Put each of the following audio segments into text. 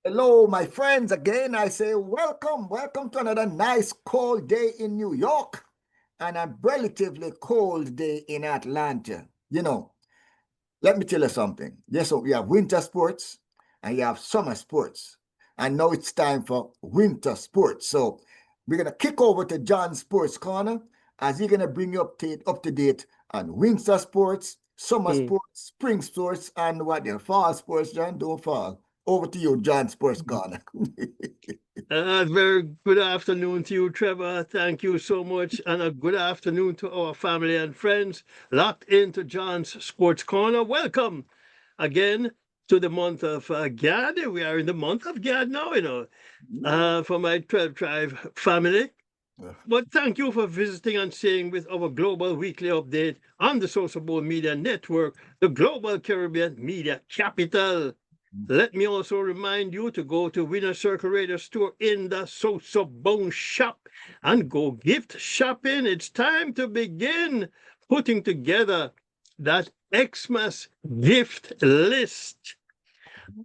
Hello, my friends. Again, I say welcome to another nice cold day in New York and a relatively cold day in Atlanta. Let me tell you something. Yes, so we have winter sports and you have summer sports. And now it's time for winter sports. So we're gonna kick over to John's Sports Corner as he's gonna bring you up to date on winter sports, summer Mm. sports, spring sports, and what the fall sports. John, don't fall. Over to you, John's Sports Corner. Very good afternoon to you, Trevor. Thank you so much. And a good afternoon to our family and friends locked into John's Sports Corner. Welcome again to the month of Gad. We are in the month of Gad now, for my 12 tribe family. But thank you for visiting and staying with our global weekly update on the SosoBone Media Network, the global Caribbean media capital. Let me also remind you to go to Winner Circle Radio Store in the SosoBone shop and go gift shopping. It's time to begin putting together that Xmas gift list.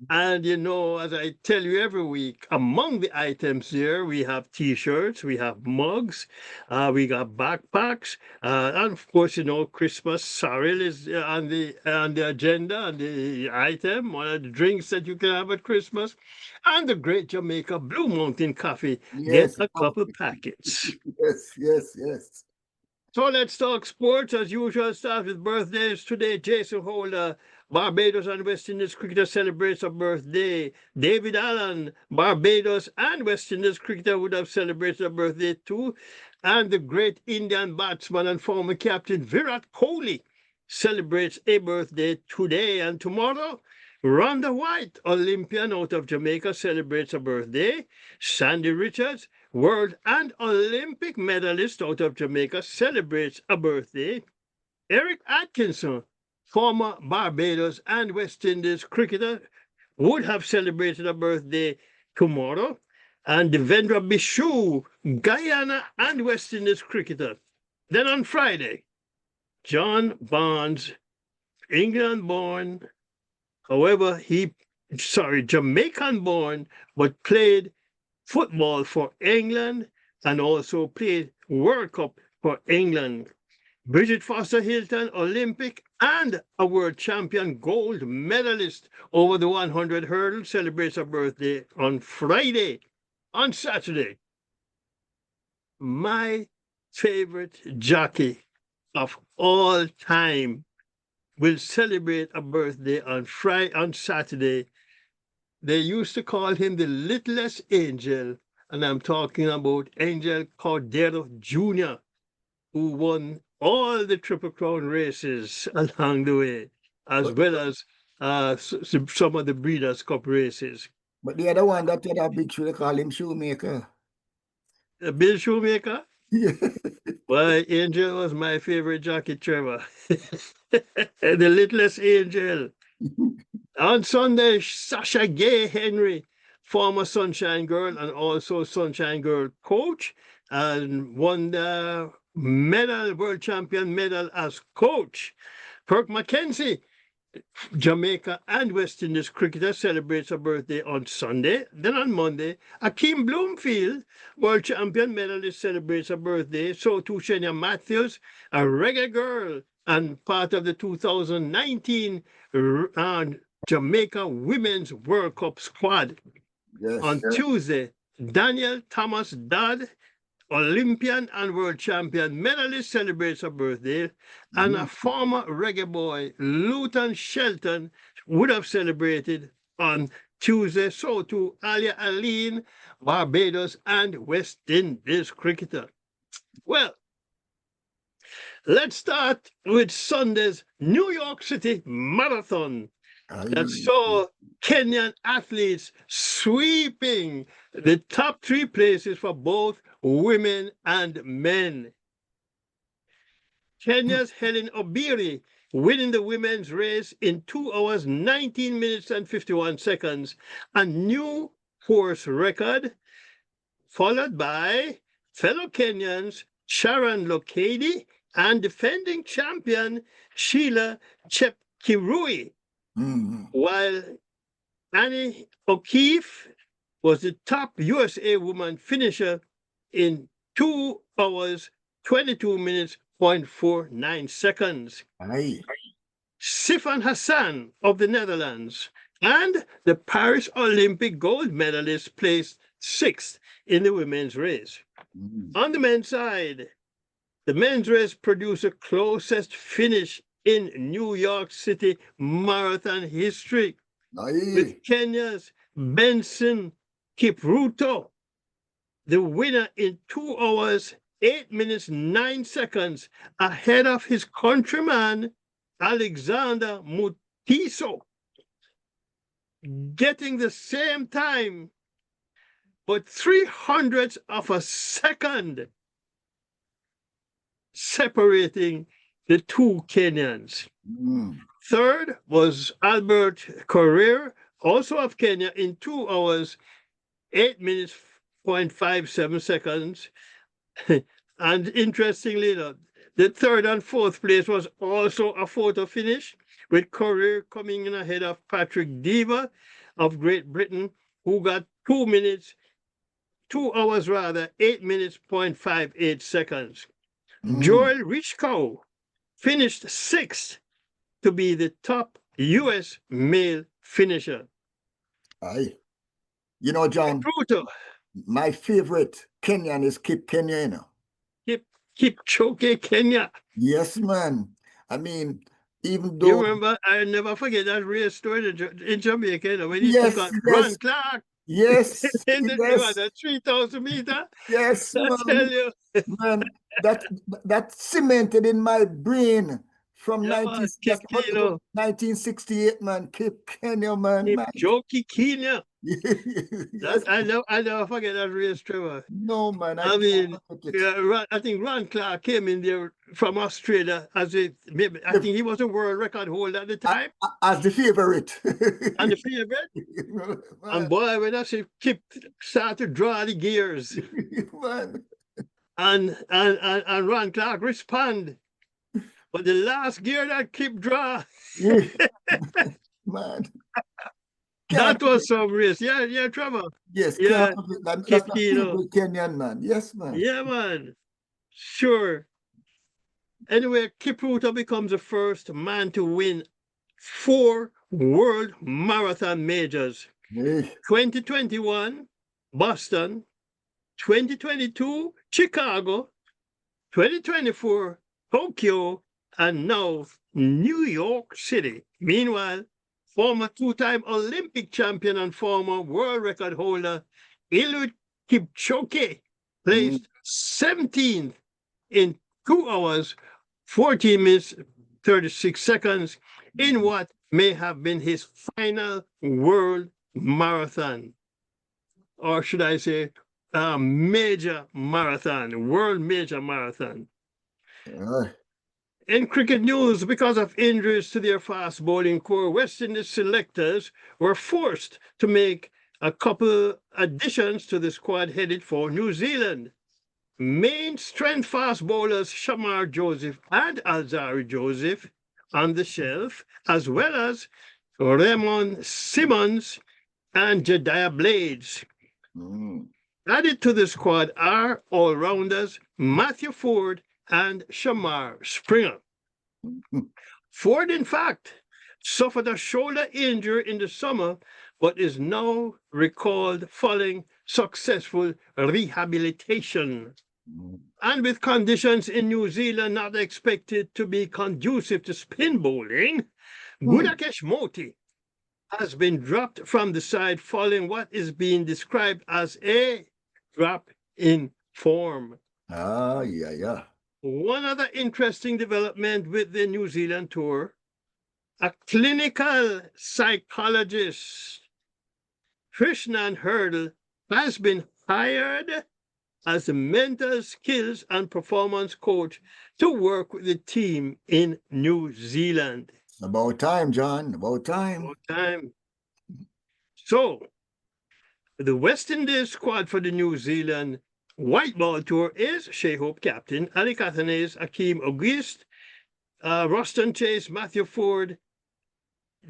And as I tell you every week, among the items there, we have T-shirts, we have mugs, we got backpacks, and of course, Christmas sorrel is on the agenda and the item, one of the drinks that you can have at Christmas, and the Great Jamaica Blue Mountain Coffee. Get Yes, a oh, couple packets. yes. So let's talk sports as usual. Start with birthdays today. Jason Holder, Barbados and West Indies cricketer, celebrates a birthday. David Allen, Barbados and West Indies cricketer, would have celebrated a birthday too. And the great Indian batsman and former captain Virat Kohli celebrates a birthday today and tomorrow. Rhonda White, Olympian out of Jamaica, celebrates a birthday. Sandy Richards, world and Olympic medalist out of Jamaica, celebrates a birthday. Eric Atkinson, former Barbados and West Indies cricketer, would have celebrated a birthday tomorrow. And Devendra Bishu, Guyana and West Indies cricketer. Then on Friday, John Barnes, England born, however, Jamaican born, but played football for England and also played World Cup for England. Bridget Foster Hilton, Olympic and a world champion gold medalist over the 100 hurdle, celebrates her birthday on Friday. On Saturday, my favorite jockey of all time will celebrate a birthday on Saturday. They used to call him the littlest angel, and I'm talking about Angel Cordero Jr., who won all the Triple Crown races along the way, as But, well as some of the Breeders' Cup races. but the other one that had a big shoe, they call him Shoemaker. Bill Shoemaker, Yeah. why, Angel was my favorite jockey, Trevor. The littlest angel. On Sunday, Sasha Gay Henry, former Sunshine Girl and also Sunshine Girl coach, and won the world champion medal as coach. Kirk McKenzie, Jamaica and West Indies cricketer, celebrates a birthday on Sunday. Then on Monday, Akeem Bloomfield, world champion medalist, celebrates a birthday. So too Shania Matthews, a reggae girl and part of the 2019 Jamaica Women's World Cup squad. Yes. On Tuesday, Daniel Thomas Dodd, Olympian and world champion medalist, celebrates her birthday, and a Mhm. former reggae boy, Luton Shelton, would have celebrated on Tuesday. So too Alia Aline, Barbados and West Indies cricketer. Well, let's start with Sunday's New York City Marathon that Aye. saw Kenyan athletes sweeping the top three places for both women and men. Kenya's Helen Obiri winning the women's race in 2 hours, 19 minutes, and 51 seconds, a new course record, followed by fellow Kenyans Sharon Lokedi and defending champion Sheila Chepkirui, Mhm. while Annie O'Keefe was the top USA woman finisher in 2 hours, 22 minutes, 0.49 seconds. Aye. Sifan Hassan of the Netherlands and the Paris Olympic gold medalist placed sixth in the women's race. On the men's side, the men's race produced the closest finish in New York City marathon history, Aye. with Kenya's Benson Kipruto, the winner in 2 hours, 8 minutes, 9 seconds, ahead of his countryman, Alexander Mutiso, getting the same time, but 300ths of a second separating the two Kenyans. Third was Albert Korir, also of Kenya, in 2 hours, 8 minutes, 0.57 seconds. And interestingly, the third and fourth place was also a photo finish, with Korir coming in ahead of Patrick Diva of Great Britain, who got 2 hours rather, 8 minutes, 0.58 seconds. Joel Richkow finished sixth to be the top US male finisher. Aye. You know, John, Pluto, my favorite Kenyan is Kip Kenya, you know. Kipchoge, Kenya. Yes, man. I mean, even You though, remember, I never forget that race story in Jamaica, you know, when he yes, took on yes, Ron Clark yes, in the yes, 3,000 meter. yes, I man. tell you, Man, that cemented in my brain from yeah, 19, man, Kip that's what it was, Keno, 1968, man. Kip Kenya, man, man. Kipchoge, Kenya. Yes, I never forget that race, Trevor. no, man, I I can't mean, forget it. I think Ron Clark came in there from Australia as maybe I think he was a world record holder at the time As the favorite. and the favorite. And Man, boy, when I see Kip start to draw the gears man. and Ron Clark respond. But the last gear that Kip draw, Yeah, man. Can't that was some race. Yeah, Trevor. Yes, Yeah, that's Kip my Keno. favorite Kenyan man. Yes, man. Yeah, man. Sure. Anyway, Kipruto becomes the first man to win 4 world marathon majors: Eh, 2021, Boston; 2022, Chicago; 2024, Tokyo; and now New York City. Meanwhile, former two-time Olympic champion and former world record holder Eliud Kipchoge placed 17th in 2 hours, 14 minutes, 36 seconds in what may have been his final world marathon. Or should I say, major marathon, world major marathon. eh, In cricket news, because of injuries to their fast bowling core, West Indies selectors were forced to make a couple additions to the squad headed for New Zealand. Main strength fast bowlers Shamar Joseph and Alzari Joseph on the shelf, as well as Raymond Simmons and Jediah Blades. mm, Added to the squad are all-rounders Matthew Ford and Shamar Springer. Ford, in fact, suffered a shoulder injury in the summer, but is now recalled following successful rehabilitation. And with conditions in New Zealand not expected to be conducive to spin bowling, Gudakesh Moti has been dropped from the side following what is being described as a drop in form. yeah. One other interesting development with the New Zealand tour: a clinical psychologist, Krishnan Hurdle, has been hired as a mental skills and performance coach to work with the team in New Zealand. About time, John. About time. About time. So, the West Indies squad for the New Zealand white ball tour is Shea Hope captain, Ali Cathanes, Akeem Auguste, Ruston Chase, Matthew Ford,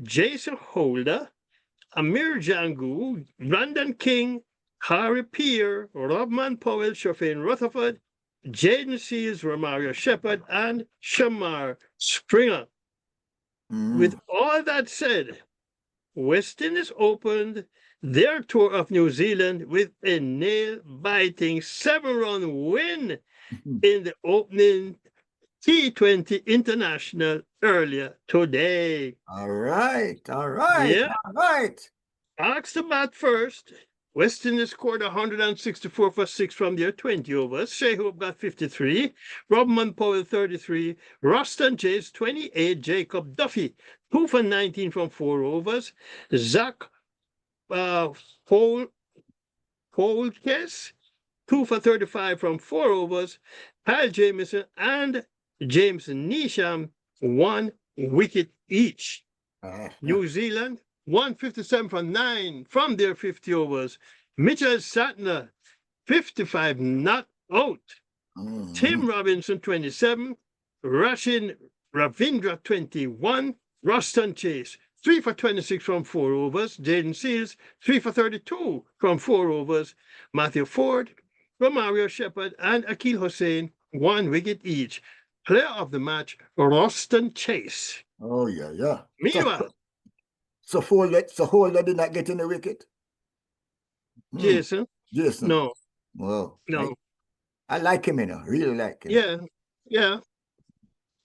Jason Holder, Amir Jangu, Brandon King, Harry Peer, Robman Powell, Shafane Rutherford, Jaden Seals, Romario Shepherd, and Shamar Springer. With all that said, West Indies opened their tour of New Zealand with a nail-biting 7-run win in the opening T20 International earlier today. All right. Yeah. All right. Asked to bat first. West Indies scored 164 for 6 from their 20 overs. Shea Hope got 53. Robman Powell 33. Ruston Chase 28. Jacob Duffy 2 for 19 from 4 overs. Zach Polkes 2 for 35 from 4 overs. Kyle Jamieson and James Neesham 1 wicket each. New Zealand 157 for 9 from their 50 overs. Mitchell Satner 55 not out. Tim Robinson 27. Rashin Ravindra 21. Ruston Chase 3 for 26 from 4 overs. Jaden Seals 3 for 32 from 4 overs. Matthew Ford, Romario Shepherd, and Akil Hussain 1 wicket each. Player of the match, Ruston Chase. Oh, yeah. Meanwhile, So Holder did not get in the wicket? Jason? No. Well, No. I like him, really like him. Yeah.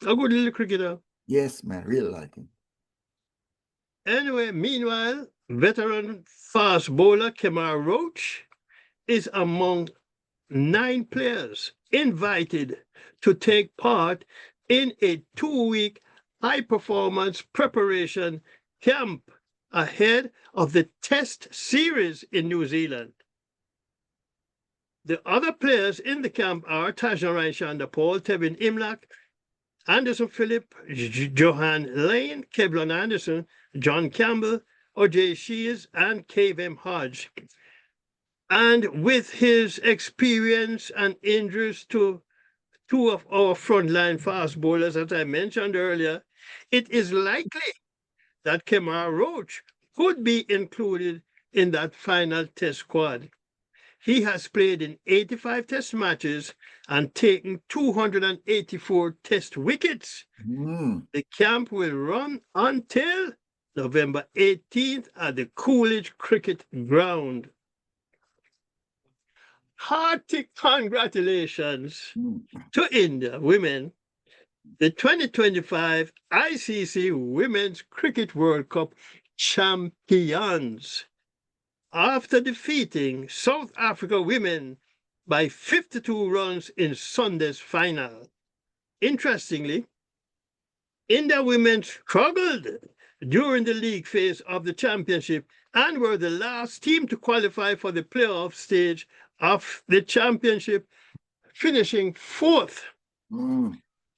A good little cricketer. Yes, man, really like him. Anyway, meanwhile, veteran fast bowler Kemar Roach is among 9 players invited to take part in a 2-week high-performance preparation camp ahead of the Test series in New Zealand. The other players in the camp are Tajan Chandra Paul, Tevin Imlach, Anderson Phillip, Johan Lane, Kevlon Anderson, John Campbell, O.J. Shields, and K.V.M. Hodge. And with his experience and injuries to 2 of our frontline fast bowlers, as I mentioned earlier, it is likely that Kemar Roach could be included in that final Test squad. He has played in 85 Test matches and taken 284 Test wickets. The camp will run until November 18th at the Coolidge Cricket Ground. Hearty congratulations to India women, the 2025 ICC Women's Cricket World Cup champions, after defeating South Africa women by 52 runs in Sunday's final. Interestingly, India women struggled during the league phase of the championship and were the last team to qualify for the playoff stage of the championship, finishing 4th.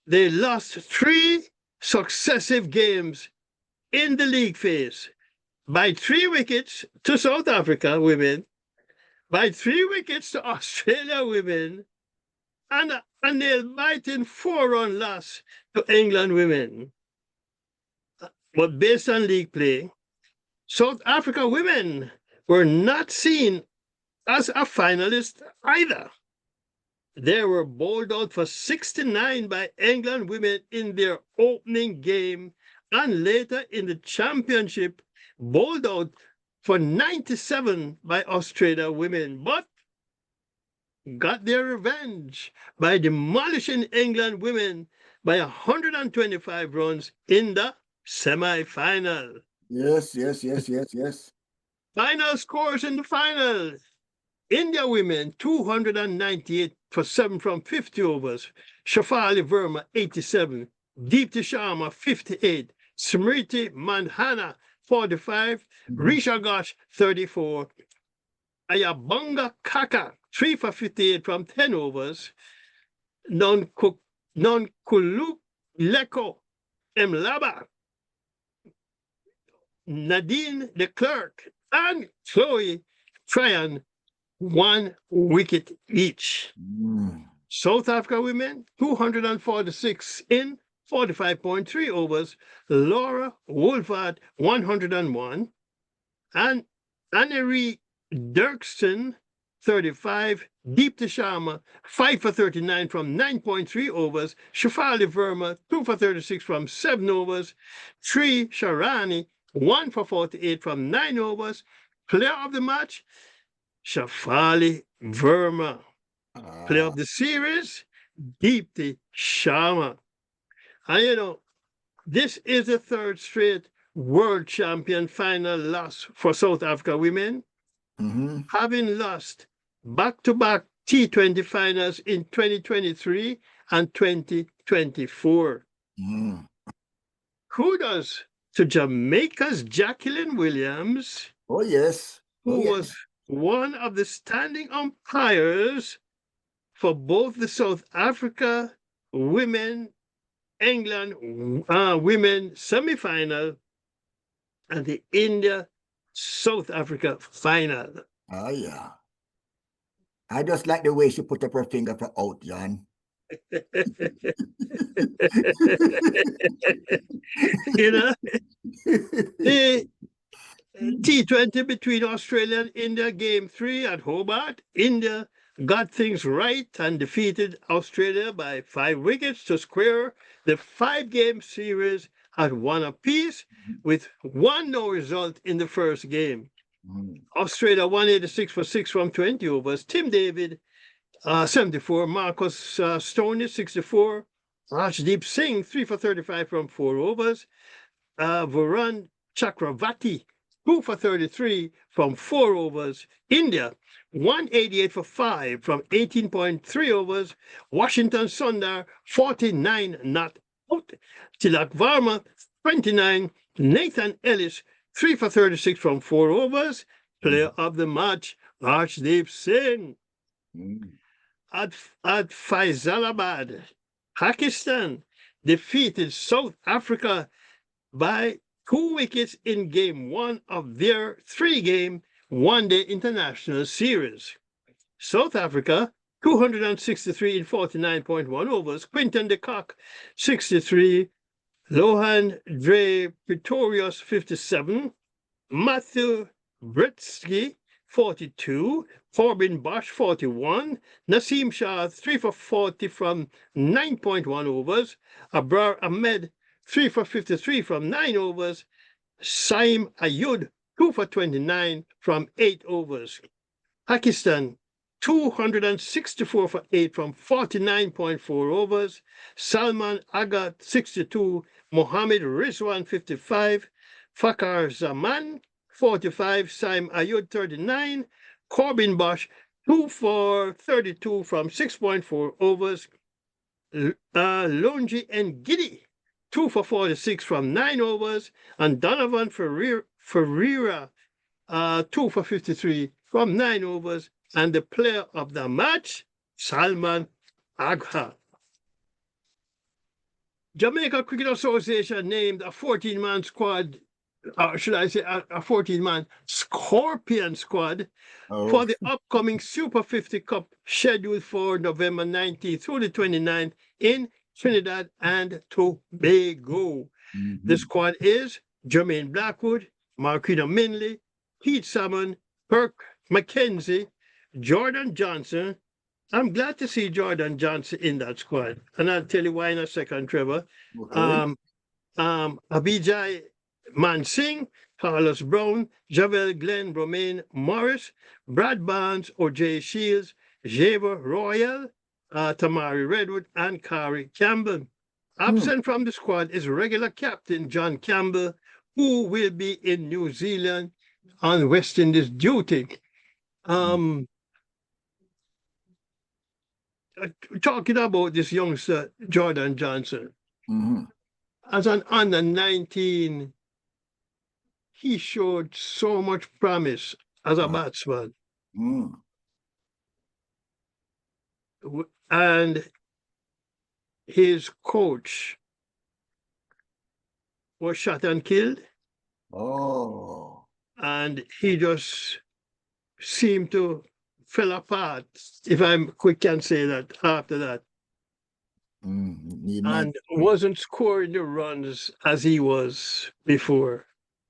They lost 3 successive games in the league phase, by 3 wickets to South Africa women, by 3 wickets to Australia women, and a nail-biting 4-run loss to England women. But based on league play, South Africa women were not seen as a finalist either. They were bowled out for 69 by England women in their opening game, and later in the championship, bowled out for 97 by Australia women, but got their revenge by demolishing England women by 125 runs in the semi-final. Yes. Final scores in the final. India women 298 for 7 from 50 overs. Shafali Verma 87. Deepti Sharma 58. Smriti Mandhana 45. Risha Ghosh 34. Ayabanga Kaka 3 for 58 from 10 overs. Nonkululeko Mlaba, Nadine de Klerk, and Chloe Tryon 1 wicket each. South Africa women 246 in 45.3 overs. Laura Wolford 101. and Annery Dirksen, 35. Deepti Sharma, 5 for 39 from 9.3 overs. Shafali Verma, 2 for 36 from 7 overs. Sri Sharani, 1 for 48 from 9 overs. Player of the match, Shafali Verma. Player of the series, Deepti Sharma. And this is the third straight world champion final loss for South Africa women, having lost back-to-back T20 finals in 2023 and 2024. Kudos to Jamaica's Jacqueline Williams, Oh, yes. who was one of the standing umpires for both the South Africa women, England women semi-final and the India South Africa final. Oh, yeah. I just like the way she put up her finger for out, John. The T20 between Australia and India, Game 3 at Hobart. India got things right and defeated Australia by 5 wickets to square the 5-game series at 1 apiece, with 1-0 result in the first game. Australia 186 for 6 from 20 overs. Tim David, 74. Marcus Stoney, 64. Rajdeep Singh, 3 for 35 from 4 overs. Varun Chakravarti, 2 for 33 from 4 overs. India, 188 for 5 from 18.3 overs. Washington Sundar, 49 not out. Tilak Varma, 29. Nathan Ellis, 3 for 36 from 4 overs. Player of the match, Arshdeep Singh. At Faisalabad, Pakistan defeated South Africa by 2 wickets in Game 1 of their 3-game one-day international series. South Africa, 263 in 49.1 overs. Quinton de Kock, 63. Lohan Dre Pretorius, 57. Matthew Britsky, 42. Corbin Bosch, 41. Naseem Shah, 3 for 40 from 9.1 overs. Abrar Ahmed, 3 for 53 from 9 overs. Saim Ayud, 2 for 29 from 8 overs. Pakistan, 264 for 8 from 49.4 overs. Salman Agha, 62. Mohammed Rizwan, 55. Fakhar Zaman, 45. Saim Ayud, 39. Corbin Bosch, 2 for 32 from 6.4 overs. Lonji Ngidi, 2 for 46 from 9 overs. And Donovan Ferreira, 2 for 53 from 9 overs. And the player of the match, Salman Agha. Jamaica Cricket Association named a 14-man squad, should I say a 14-man Scorpion squad for the upcoming Super 50 Cup scheduled for November 19th through the 29th in Trinidad and Tobago. The squad is Jermaine Blackwood, Marquita Minley, Pete Salmon, Kirk McKenzie, Jordan Johnson. I'm glad to see Jordan Johnson in that squad, and I'll tell you why in a second, Trevor. Abijay Mansingh, Carlos Brown, Javel Glenn, Romaine Morris, Brad Barnes, O.J. Shields, Javer Royal, Tamari Redwood, and Kari Campbell. Absent from the squad is regular captain John Campbell, who will be in New Zealand on West Indies duty. Talking about this youngster, Jordan Johnson, as an under 19, he showed so much promise as a batsman. And his coach was shot and killed. And he just seemed to fell apart, if I can say that, after that. And wasn't scoring the runs as he was before.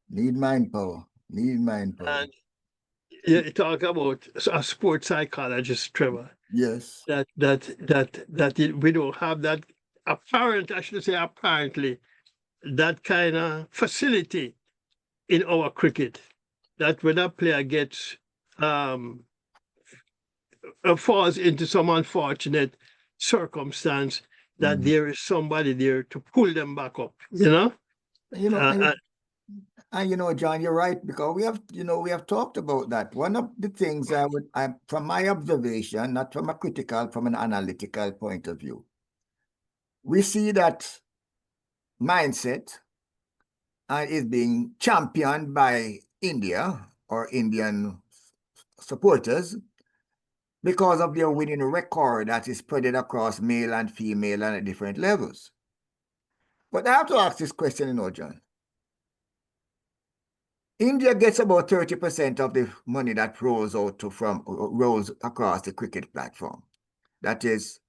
Need mind power. Need mind power. And you talk about a sports psychologist, Trevor, Yes. we don't have that apparent, I should say apparently, that kind of facility in our cricket. That when a player gets um, falls into some unfortunate circumstance, that Mhm. there is somebody there to pull them back up. You know, You know, uh, uh, and you know, John, you're right because we have talked about that. One of the things from my observation, not from a critical, from an analytical point of view, we see that mindset is being championed by India or Indian supporters because of their winning record that is spread across male and female and at different levels. But I have to ask this question, John. India gets about 30% of the money that rolls across the cricket platform. That is,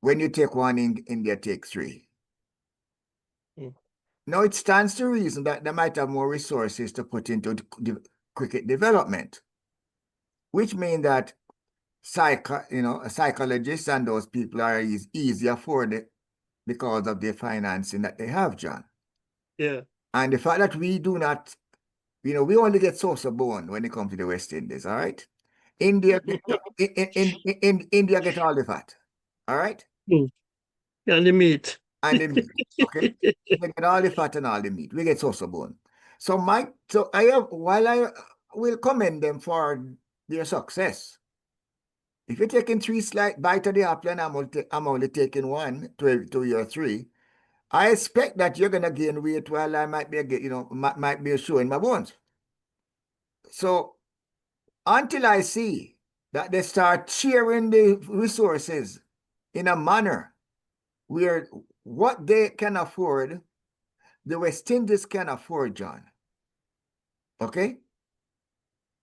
when you take one, India takes three. mm, Now it stands to reason that they might have more resources to put into cricket development, which means that psychologists and those people are easier for it because of the financing that they have, John. yeah. And the fact that we do not, we only get SosoBone when it comes to the West Indies, all right? India India get all the fat, all right? Mm. And the meat. And the meat, okay? They get all the fat and all the meat. We get SosoBone. So I have, while I will commend them for their success, if you're taking three slight bite of the apple and I'm only taking one, 2 or 3, I expect that you're gonna gain weight while I might be, might be showing my bones. So until I see that they start sharing the resources in a manner where what they can afford, the West Indies can afford, John. Okay?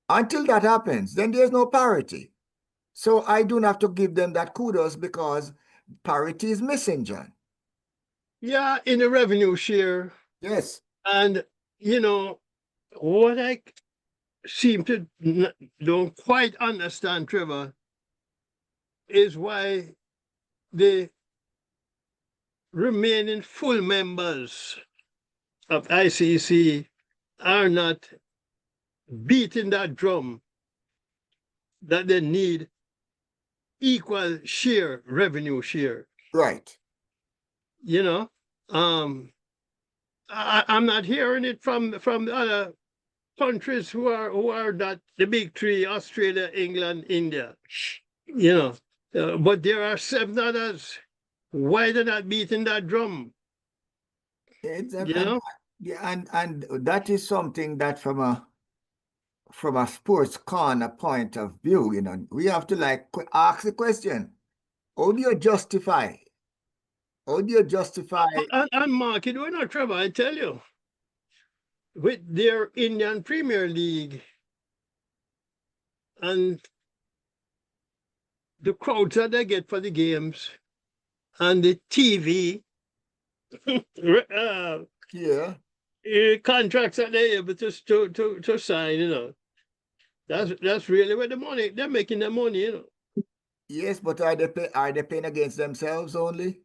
Until that happens, then there's no parity. So I do not have to give them that kudos because parity is missing, John. Yeah, in the revenue share. Yes. And, you know, what I seem to don't quite understand, Trevor, is why the remaining full members of ICC are not beating that drum that they need equal share, revenue share. Right. You know, um, I'm not hearing it from the other countries who are not the big three: Australia, England, India. You know, but there are 7 others. Why they're not beating that drum? It's, You and, know, yeah, and that is something that from a sports corner point of view, we have to ask the question, how do you justify? How do you justify? and Mark, it will not trouble. I tell you, with their Indian Premier League and the crowds that they get for the games and the TV Yeah. contracts that they're able to sign, that's really where the money they're making the money. Yes, but are they paying against themselves only?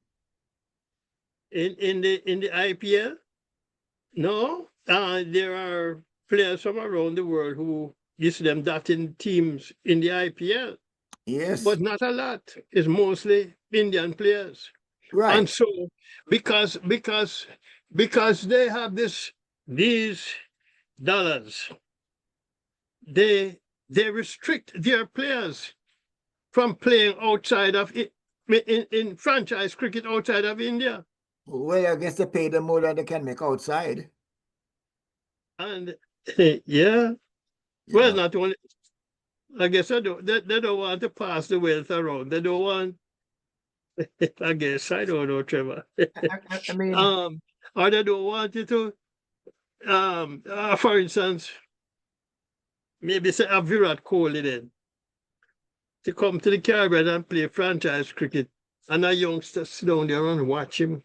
In the IPL, no, there are players from around the world who use them that in teams in the IPL, Yes. but not a lot. It's mostly Indian players. And Right. so because they have these dollars, they restrict their players from playing outside of it in franchise cricket outside of India. Well, I guess they pay them more than they can make outside. And yeah, You well, know. not only I guess they don't want to pass the wealth around. They don't want I guess I don't know, Trevor. I mean, um or they don't want you to for instance, maybe say a Virat Kohli then to come to the Caribbean and play franchise cricket, and a youngster sit down there and watch him.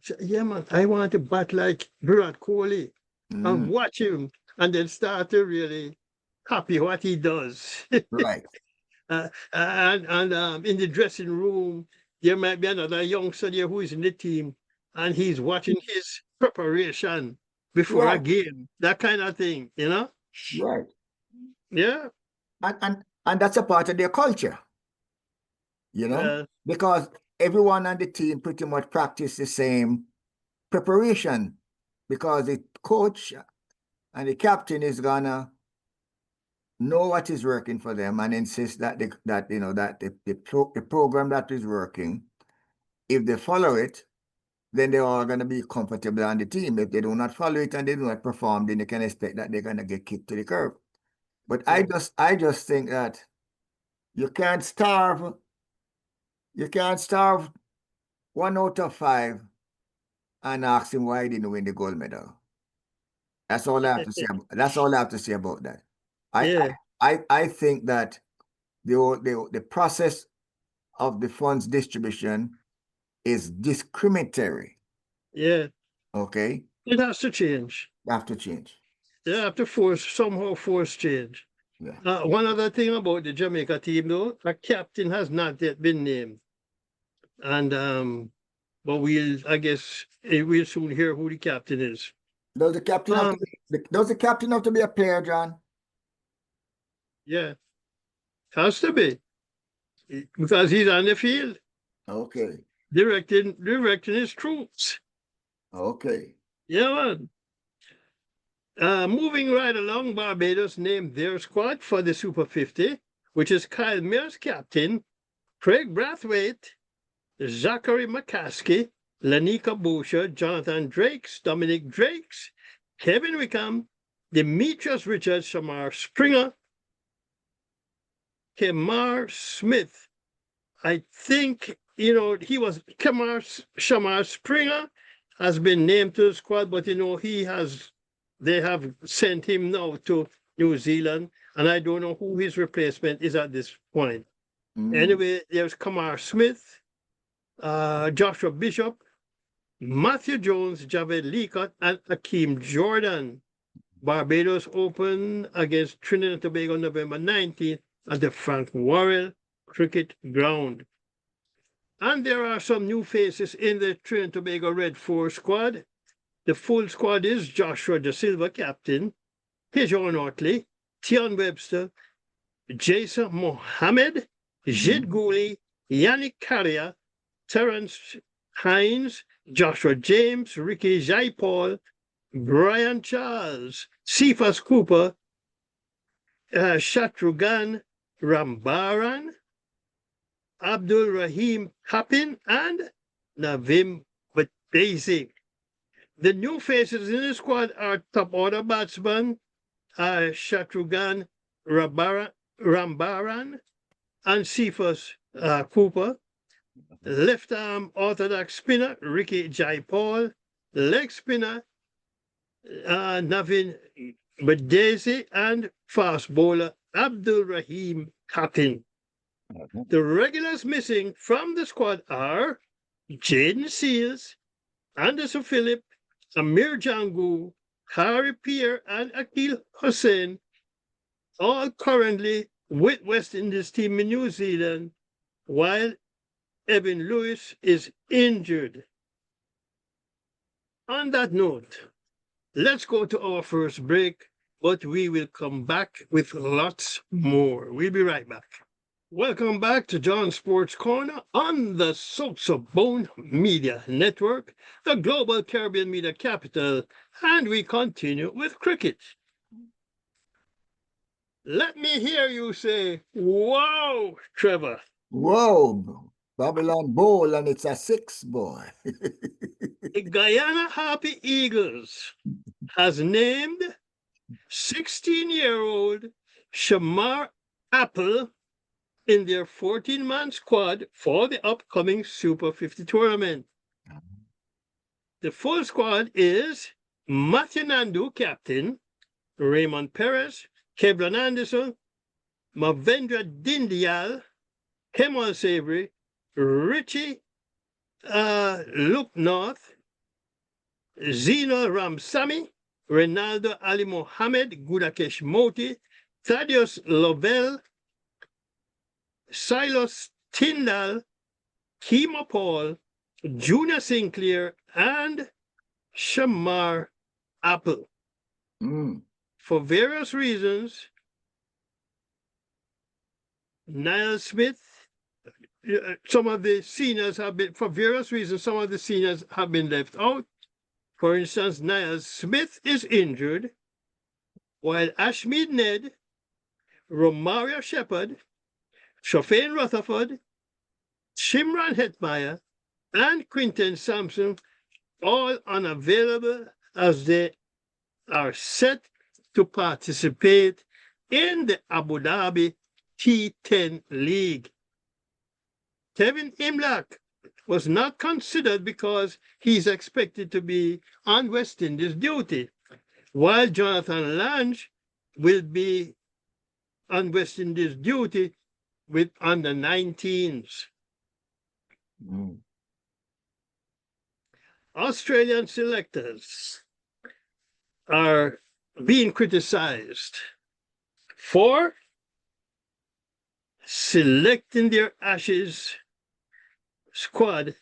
Say, yeah, man, I want to bat like Virat Kohli and mm, watch him. and then start to really copy what he does. Right. And in the dressing room, there might be another youngster there who is in the team, and he's watching his preparation before a Right. game, that kind of thing, you know? Right. Yeah. And that's a part of their culture, you know, Well, because everyone on the team pretty much practice the same preparation because the coach and the captain is gonna know what is working for them and insist that the program that is working, if they follow it, then they are gonna be comfortable on the team. If they do not follow it and they do not perform, then you can expect that they're gonna get kicked to the curb. But yeah. I just think that you can't starve you can't starve 1 out of 5 and ask him why he didn't win the gold medal. That's all I have to say. That's all I have to say about that. I Yeah. I think that the process of the funds distribution is discriminatory. Yeah. Okay, It has to change. you have to change. They have to somehow force change. Yeah. One other thing about the Jamaica team, though, a captain has not yet been named. And but I guess we'll soon hear who the captain is. Does the captain have to Um, be, does the captain have to be a player, John? yeah, has to be because he's on the field Okay. directing his troops. Okay. Yeah, man. Moving right along, Barbados named their squad for the Super 50, which is Kyle Mears captain, Craig Brathwaite, Zachary McCaskey, Lanika Boucher, Jonathan Drakes, Dominic Drakes, Kevin Wickham, Demetrius Richards, Shamar Springer, Kemar Smith. I think, he was Shamar Springer has been named to the squad, but they have sent him now to New Zealand, and I don't know who his replacement is at this point. Mm. Anyway, there's Kamar Smith, Joshua Bishop, Matthew Jones, Javed Leacock, and Akeem Jordan. Barbados open against Trinidad and Tobago November 19th at the Frank Worrell Cricket Ground. And there are some new faces in the Trinidad and Tobago Red 4 squad. The full squad is Joshua Da Silva, captain, Pigeon Otley, Tion Webster, Jason Mohammed, Jid Gooley, Yannick Carrier, Terence Hines, Joshua James, Ricky Jaipal, Brian Charles, Cephas Cooper, Shatrugan Rambaran, Abdul Rahim Hapin, and Navim Batesi. The new faces in the squad are top order batsman Shatrugan Rambaran and Cephas Cooper, left arm orthodox spinner Ricky Jaipal, leg spinner Navin Badesi, and fast bowler Abdul Rahim Kapin. The regulars missing from the squad are Jaden Seals, Anderson Phillip, Amir Jangu, Harry Pierre, and Akil Hussein, all currently with West Indies team in New Zealand, while Evan Lewis is injured. On that note, let's go to our first break, but we will come back with lots more. We'll be right back. Welcome back to John's Sports Corner on the SosoBone Media Network, the global Caribbean media capital, and we continue with cricket. Let me hear you say, wow, Trevor. Whoa, Babylon Bowl, and it's a 6, boy. The Guyana Happy Eagles has named 16-year-old Shamar Apple in their 14-man squad for the upcoming Super 50 tournament. The full squad is Matthew Nandu, captain, Raymond Perez, Kevlin Anderson, Mavendra Dindyal, Kemal Savory, Richie Luke North, Zeno Ramsamy, Renaldo Ali Mohammed, Gudakesh Moti, Thaddeus Lovell, Silas Tyndall, Kima Paul, Junior Sinclair, and Shamar Apple. Mm. For various reasons, Niall Smith, some of the seniors have been, for various reasons, some of the seniors have been left out. For instance, Niall Smith is injured, while Ashmead Ned, Romario Shepherd, Shofane Rutherford, Shimran Hetmeyer, and Quinton Sampson all unavailable as they are set to participate in the Abu Dhabi T10 League. Kevin Imlach was not considered because he's expected to be on West Indies duty, while Jonathan Lange will be on West Indies duty with under 19s. Mm. Australian selectors are being criticized for selecting their Ashes squad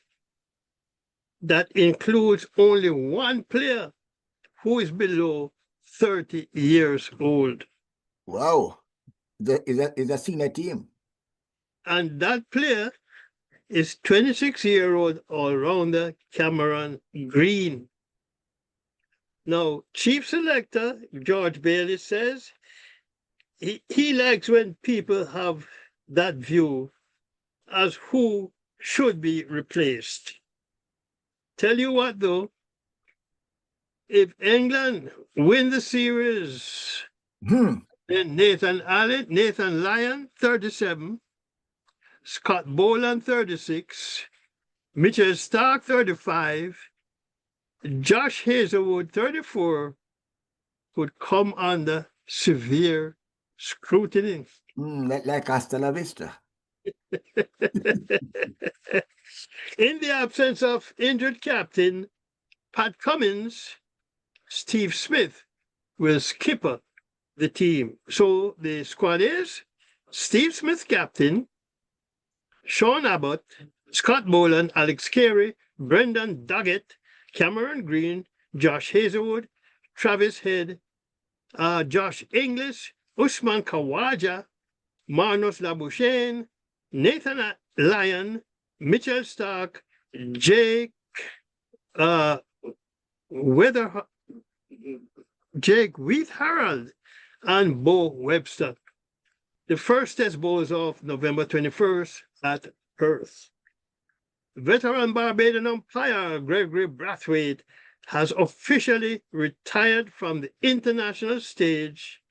that includes only one player who is below 30 years old. Wow. Is a senior team. And that player is 26-year-old all-rounder Cameron Green. Now, Chief Selector George Bailey says he likes when people have that view as who should be replaced. Tell you what, though, if England win the series, then Nathan Lyon, 37, Scott Boland, 36, Mitchell Stark, 35, Josh Hazelwood, 34, could come under severe scrutiny. Like hasta la vista. In the absence of injured captain Pat Cummins, Steve Smith will skipper the team. So the squad is Steve Smith captain, Sean Abbott, Scott Boland, Alex Carey, Brendan Duggett, Cameron Green, Josh Hazelwood, Travis Head, Josh Inglis, Usman Khawaja, Marnus Labuschagne, Nathan Lyon, Mitchell Stark, Jake Wheat Harold, and Bo Webster. The first test ball is off November 21st at Perth. Veteran Barbadian umpire Gregory Brathwaite has officially retired from the international stage.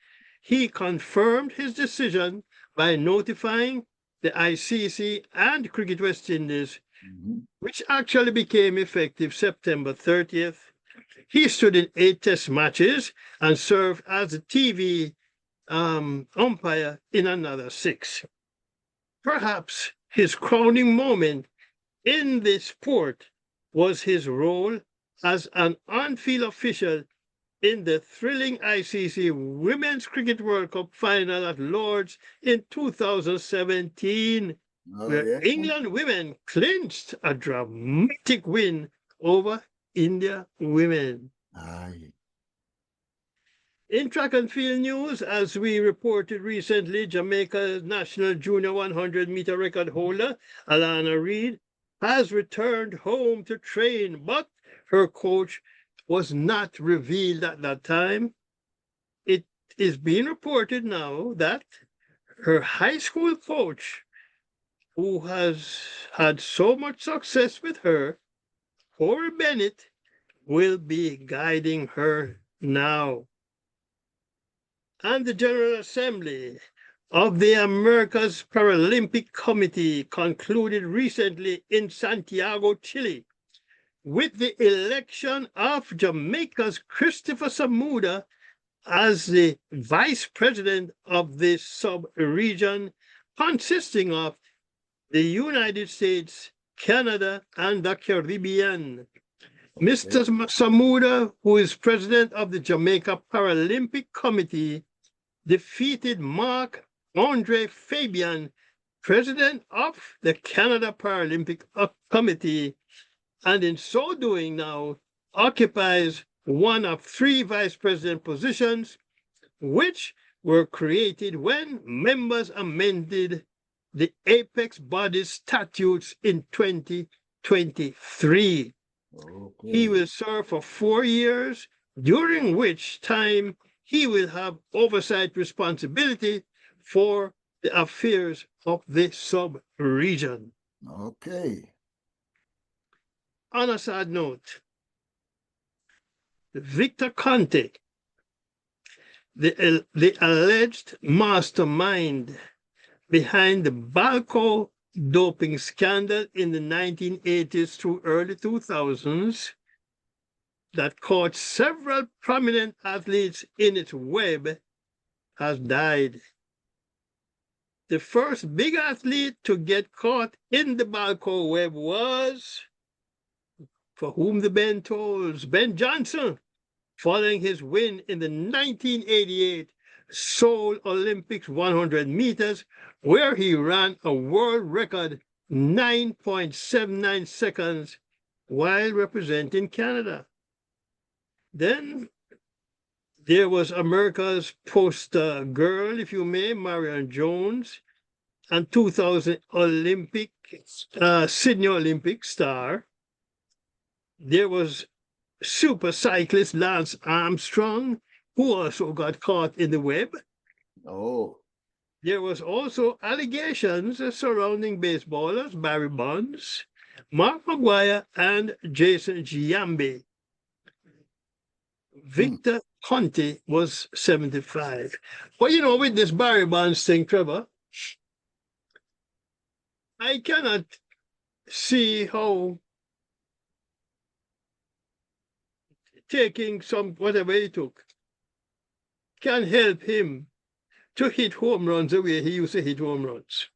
He confirmed his decision by notifying the ICC and Cricket West Indies, which actually became effective September 30th. He stood in 8 test matches and served as the TV umpire in another 6. Perhaps his crowning moment in the sport was his role as an on-field official in the thrilling ICC Women's Cricket World Cup final at Lord's in 2017, where England women clinched a dramatic win over India women. Aye. In track and field news, as we reported recently, Jamaica's national junior 100-meter record holder, Alana Reid, has returned home to train, but her coach was not revealed at that time. It is being reported now that her high school coach, who has had so much success with her, Corey Bennett, will be guiding her now. And the General Assembly of the America's Paralympic Committee concluded recently in Santiago, Chile, with the election of Jamaica's Christopher Samuda as the vice president of this sub-region, consisting of the United States, Canada, and the Caribbean. Mr. Samuda, who is president of the Jamaica Paralympic Committee, defeated Mark Andre Fabian, president of the Canada Paralympic Committee, and in so doing now occupies one of 3 vice president positions, which were created when members amended the apex body's statutes in 2023. He will serve for 4 years, during which time he will have oversight responsibility for the affairs of the sub-region. Okay. On a sad note, Victor Conte, the alleged mastermind behind the Balco doping scandal in the 1980s through early 2000s that caught several prominent athletes in its web, has died. The first big athlete to get caught in the Balco web was, for whom the Ben tolls, Ben Johnson, following his win in the 1988 Seoul Olympics 100 meters, where he ran a world record 9.79 seconds while representing Canada. Then there was America's poster girl, if you may, Marion Jones, and 2000 Sydney Olympic star. There was super cyclist Lance Armstrong, who also got caught in the web. Oh. There was also allegations surrounding baseballers Barry Bonds, Mark McGuire, and Jason Giambi. Victor Conte was 75. But you know, with this Barry Bonds thing, Trevor, I cannot see how taking some, whatever he took, can help him to hit home runs the way he used to hit home runs.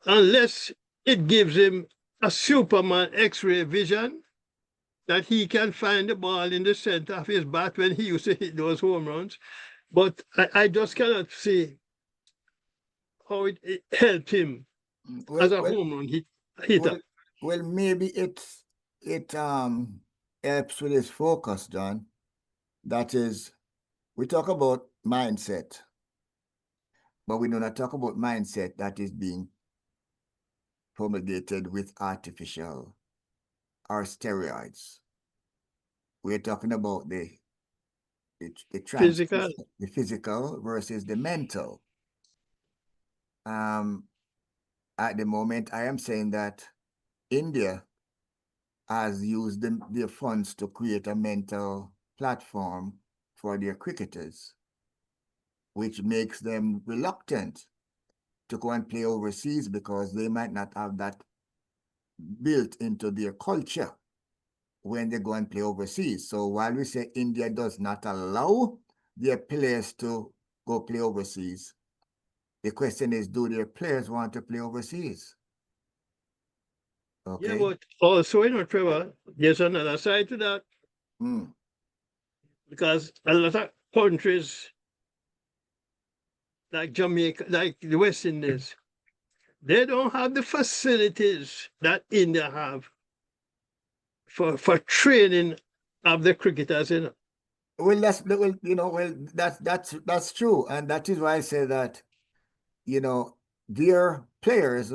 Unless it gives him a Superman X-ray vision that he can find the ball in the center of his bat when he used to hit those home runs. But I just cannot see how it helped him as a home run hitter. Well, maybe it helps with his focus, John. That is, we talk about mindset, but we do not talk about mindset that is being promulgated with artificial or steroids. We're talking about the physical versus the mental. At the moment, I am saying that India has used their funds to create a mental platform for their cricketers, which makes them reluctant to go and play overseas because they might not have that built into their culture when they go and play overseas. So while we say India does not allow their players to go play overseas, the question is, do their players want to play overseas? Okay. Yeah, but also, you know, Trevor, there's another side to that. Because a lot of countries like Jamaica, like the West Indies, they don't have the facilities that India have for training of the cricketers, you know. Well, that's true, and that is why I say that, you know, their players,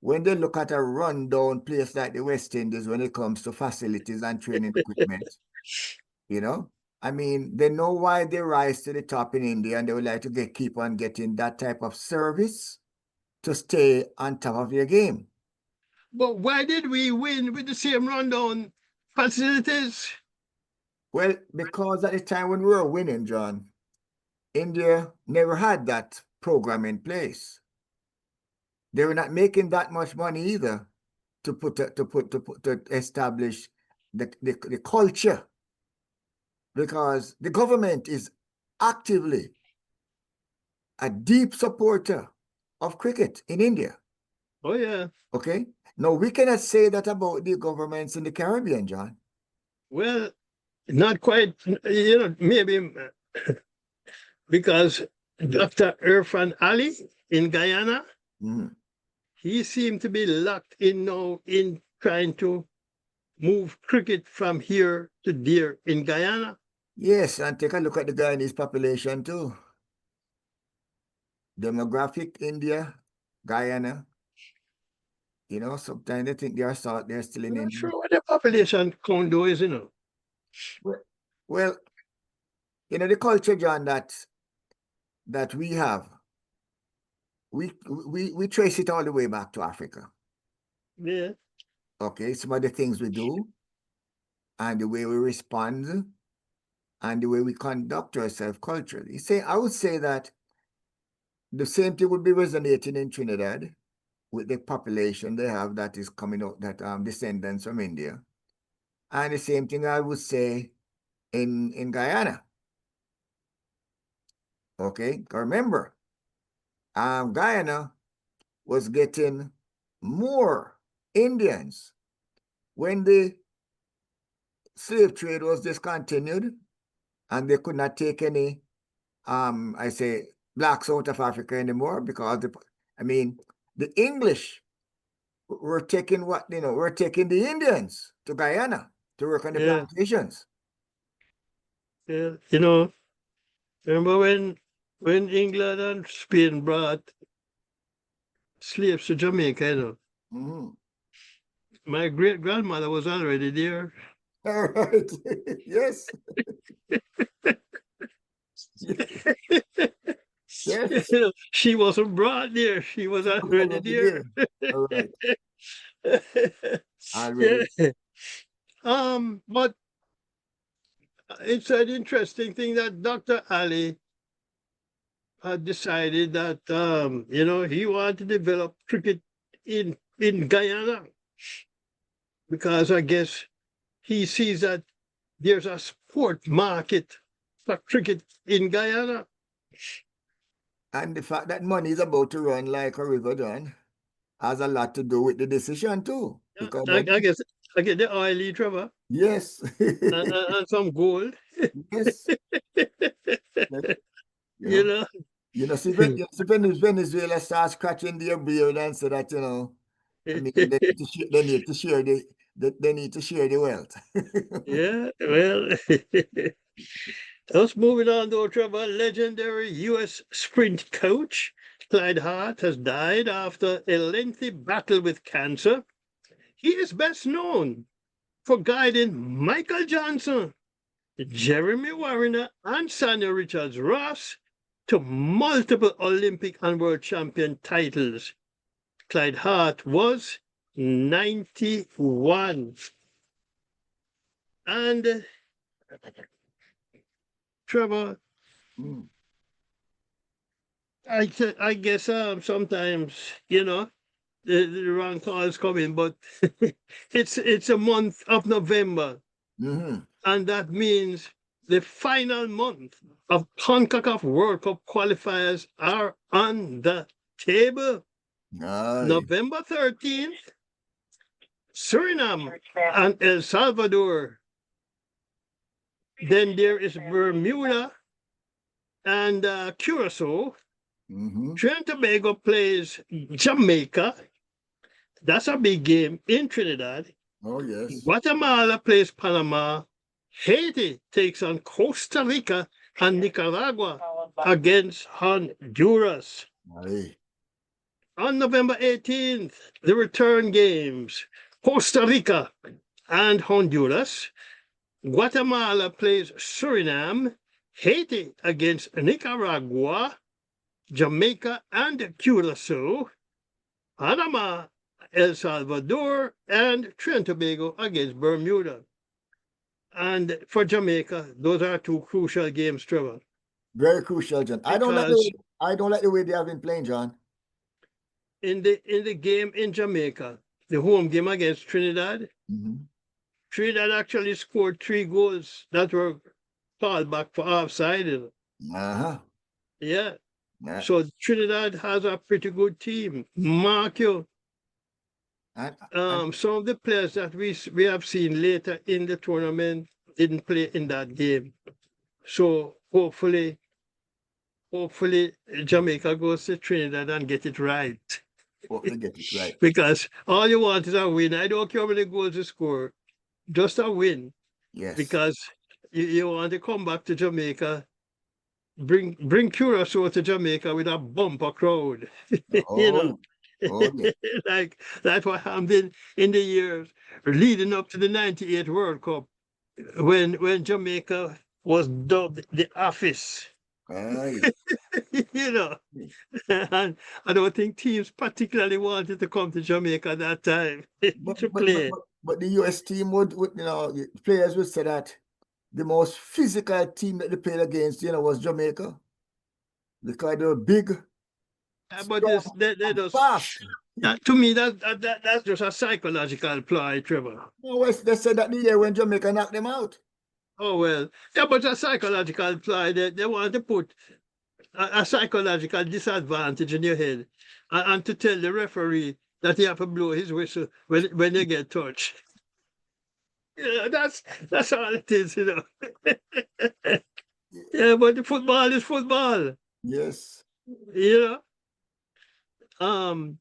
when they look at a rundown place like the West Indies when it comes to facilities and training equipment, you know, I mean, they know why they rise to the top in India, and they would like to keep on getting that type of service to stay on top of their game. But why did we win with the same rundown facilities? Well, because at the time when we were winning, John, India never had that program in place. They were not making that much money either to establish the culture, because the government is actively a deep supporter of cricket in India. Oh, yeah. Okay. No, we cannot say that about the governments in the Caribbean, John. Well, not quite, maybe because Dr. Irfan Ali in Guyana, Mhm. he seemed to be locked in now in trying to move cricket from here to there in Guyana. Yes, and take a look at the Guyanese population too. Demographic, India, Guyana. Sometimes they think they're still in I'm not India. sure what the population count though is, Well, well, the culture, John, that we have, we trace it all the way back to Africa. Yeah. Okay, some of the things we do and the way we respond and the way we conduct ourselves culturally. I would say that the same thing would be resonating in Trinidad with the population they have that is coming out, that descendants from India. And the same thing I would say in Guyana. Okay, remember, Guyana was getting more Indians when the slave trade was discontinued and they could not take any, I say, blacks out of Africa anymore because the English were taking we're taking the Indians to Guyana to work on the Yeah. plantations. Yeah. Remember when England and Spain brought slaves to Jamaica, Mhm. my great grandmother was already there. All right. Yes. Yes. She wasn't brought there. She was She was already already there. there. All right. Yeah. Already. But it's an interesting thing that Dr. Ali had decided that he wanted to develop cricket in Guyana because I guess he sees that there's a sport market for cricket in Guyana. And the fact that money is about to run like a river, John, has a lot to do with the decision too. Because I guess I get the oily Trevor yes, and some gold. yes, yes, you you know, know. see Venezuela starts scratching their beard and say that, they need to share they need to share the wealth. Yeah, well, us moving on though, Trevor. Legendary U.S. sprint coach Clyde Hart has died after a lengthy battle with cancer. He is best known for guiding Michael Johnson, Jeremy Wariner, and Sanya Richards Ross to multiple Olympic and world champion titles. Clyde Hart was 91. And Trevor, Mm. I guess sometimes, the wrong calls coming, but it's a month of November, Mm-hmm. and that means the final month of CONCACAF World Cup qualifiers are on the table. Aye. November 13th, Suriname and El Salvador. Then there is Bermuda and Curacao. Mm-hmm. Trinidad and Tobago plays Jamaica. That's a big game in Trinidad. Oh, yes. Guatemala plays Panama. Haiti takes on Costa Rica and Nicaragua against Honduras. Aye. On November 18th, the return games Costa Rica and Honduras. Guatemala plays Suriname. Haiti against Nicaragua. Jamaica and Curacao. Panama, El Salvador, and Trinidad and Tobago against Bermuda. And for Jamaica, those are two crucial games, Trevor, Very crucial, John. because I don't like the way they have been playing, John. in the game in Jamaica, the home game against Trinidad, Mm-hmm. Trinidad actually scored 3 goals that were called back for offside. Uh-huh. Yeah. Yeah. So Trinidad has a pretty good team. Mark you. And Some of the players that we have seen later in the tournament didn't play in that game. So hopefully Jamaica goes to Trinidad and get it right. hopefully get it right. Because all you want is a win. I don't care how many goals you score, just a win. Yes. Because you want to come back to Jamaica, bring Curacao to Jamaica with a bumper crowd. You know. Oh, oh yeah. Like that's what happened in the years leading up to the 98 World Cup when Jamaica was dubbed the office. Aye. You know. And I don't think teams particularly wanted to come to Jamaica that time But to but but play. but but the US team would the players would say that the most physical team that they played against, was Jamaica because they were big, But this strong, they and just fast. to me that's just a psychological ploy, Trevor. No, they said that the year when Jamaica knocked them out. Oh well, yeah, but a psychological ploy. They want to put a psychological disadvantage in your head, and to tell the referee that he have to blow his whistle when you get touched. That's all it is. Yeah, but the football is football. Yes. You know.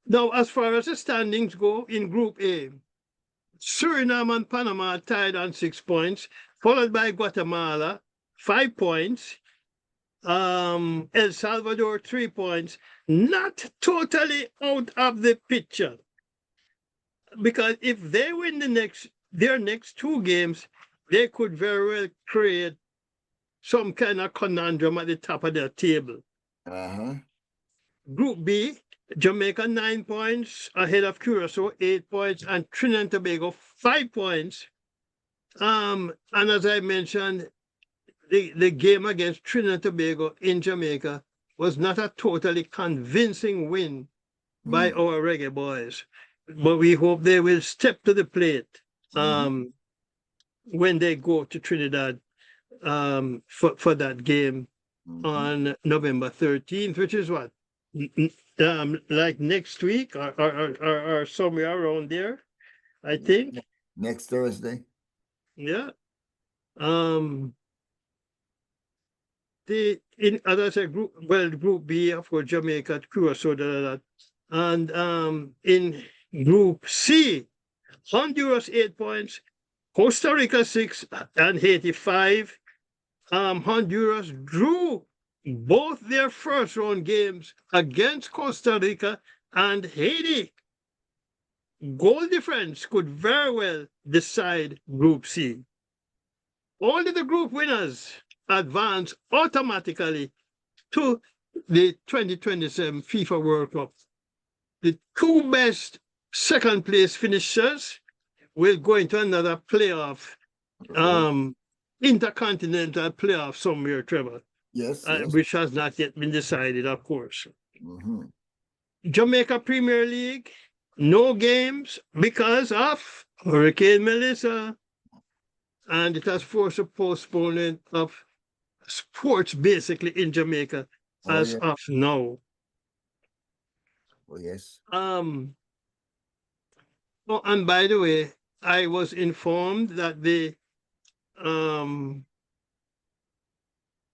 Now, as far as the standings go in Group A, Suriname and Panama tied on 6 points, followed by Guatemala, 5 points. El Salvador, 3 points. Not totally out of the picture. Because if they win their next two games, they could very well create some kind of conundrum at the top of their table. Uh-huh. Group B, Jamaica 9 points ahead of Curacao, 8 points, and Trinidad and Tobago 5 points. And as I mentioned, the game against Trinidad and Tobago in Jamaica was not a totally convincing win by our reggae boys. But we hope they will step to the plate when they go to Trinidad for that game on November 13th, which is what? Like next week or somewhere around there, I think. Next Thursday. Yeah. Um, as I said, Group B, of course, Jamaica, Curacao, that. And in Group C, Honduras 8 points, Costa Rica 6 and Haiti 5. Honduras drew both their first round games against Costa Rica and Haiti. Goal difference could very well decide Group C. Only the group winners advance automatically to the 2027 FIFA World Cup. The two best second place finishers will go into another playoff, intercontinental playoff somewhere, Trevor. Yes. Which has not yet been decided, of course. Mm-hmm. Jamaica Premier League, no games because of Hurricane Melissa. And it has forced a postponement of sports basically in Jamaica as of now. Oh, yes. Oh, and by the way, I was informed that the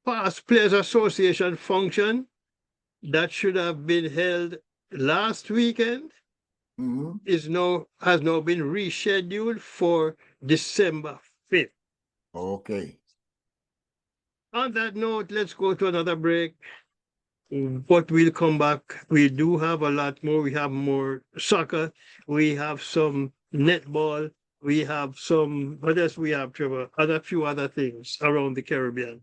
Past Players Association function that should have been held last weekend has now been rescheduled for December 5th. Okay. On that note, let's go to another break. But we'll come back. We do have a lot more. We have more soccer. We have some netball. We have some, what else we have, Trevor? A few other things around the Caribbean.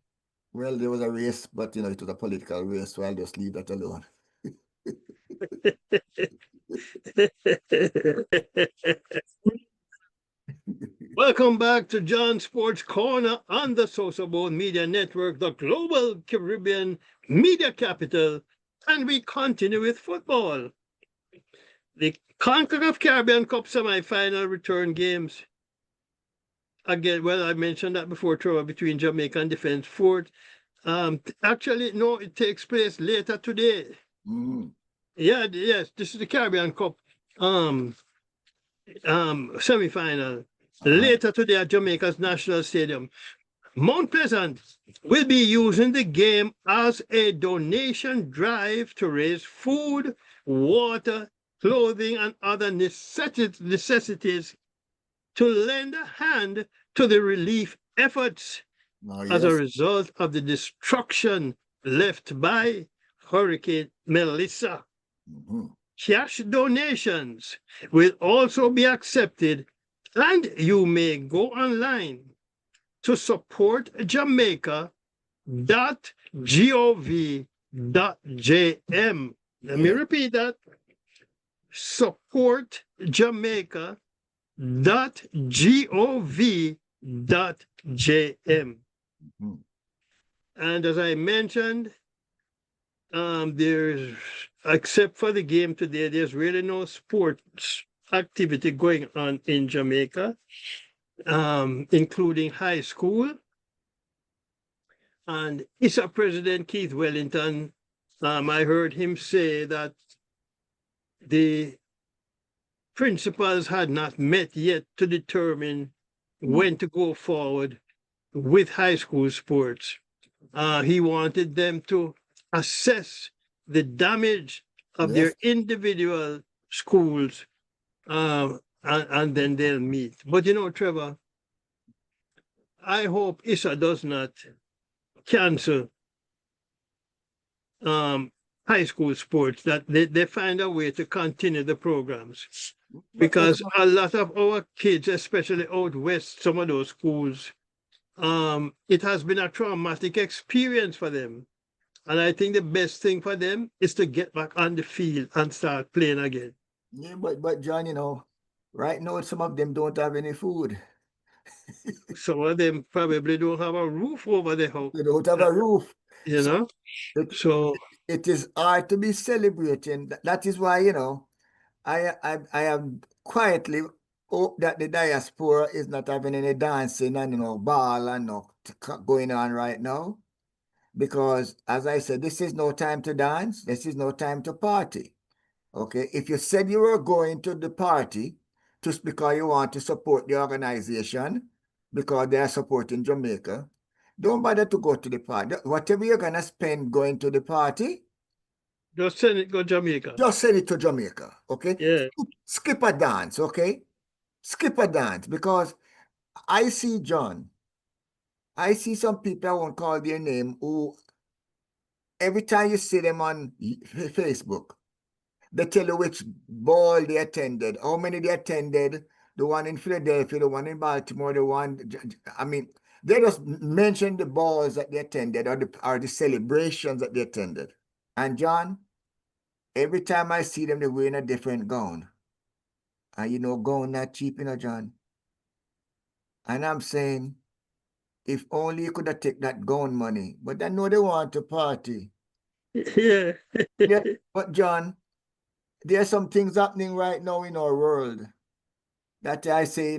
Well, there was a race, but it was a political race, so I'll just leave that alone. Welcome back to John Sports Corner on the SosoBone Media Network, the global Caribbean media capital, and we continue with football. The CONCACAF Caribbean Cup semi-final return games. Again, well, I mentioned that before, Trevor, between Jamaica and Defence Fort. Actually, no, it takes place later today. Mm-hmm. Yes, this is the Caribbean Cup semi-final later today at Jamaica's National Stadium. Mount Pleasant will be using the game as a donation drive to raise food, water, clothing, and other necessities to lend a hand to the relief efforts Oh, as a yes. result of the destruction left by Hurricane Melissa. Mhm. Cash donations will also be accepted, and you may go online to support Jamaica.gov.jm. Let me Yeah. repeat that. Support Jamaica.gov.jm. Mhm. And as I mentioned, there's, except for the game today, there's really no sports activity going on in Jamaica, including high school. And ISA President Keith Wellington, I heard him say that the principals had not met yet to determine Mhm. when to go forward with high school sports. He wanted them to assess the damage of Yes. their individual schools, and then they'll meet. But you know, Trevor, I hope ISA does not cancel um, high school sports, that they find a way to continue the programs. But Because a lot of our kids, especially out west, some of those schools, it has been a traumatic experience for them. And I think the best thing for them is to get back on the field and start playing again. yeah, but John, right now some of them don't have any food. Some of them probably don't have a roof over their house, They don't have uh, a roof. you So know? it So, it is hard to be celebrating. That is why, I am quietly hope that the diaspora is not having any dancing and ball and going on right now. Because as I said, this is no time to dance, this is no time to party. Okay. If you said you were going to the party just because you want to support the organization, because they are supporting Jamaica, don't bother to go to the party. Whatever you're gonna spend going to the party, just send it go Jamaica. just send it to Jamaica. Okay. Yeah. Skip a dance, okay? Skip a dance because I see John. I see some people, I won't call their name, who every time you see them on Facebook, they tell you which ball they attended, how many they attended, the one in Philadelphia, the one in Baltimore, the one, I mean, they just mention the balls that they attended or the celebrations that they attended. And John, every time I see them, they're wearing a different gown. And gown not cheap, John. And I'm saying, if only you could have taken that gown money. But I know they want to party. Yeah. Yeah, but John, there are some things happening right now in our world that I say,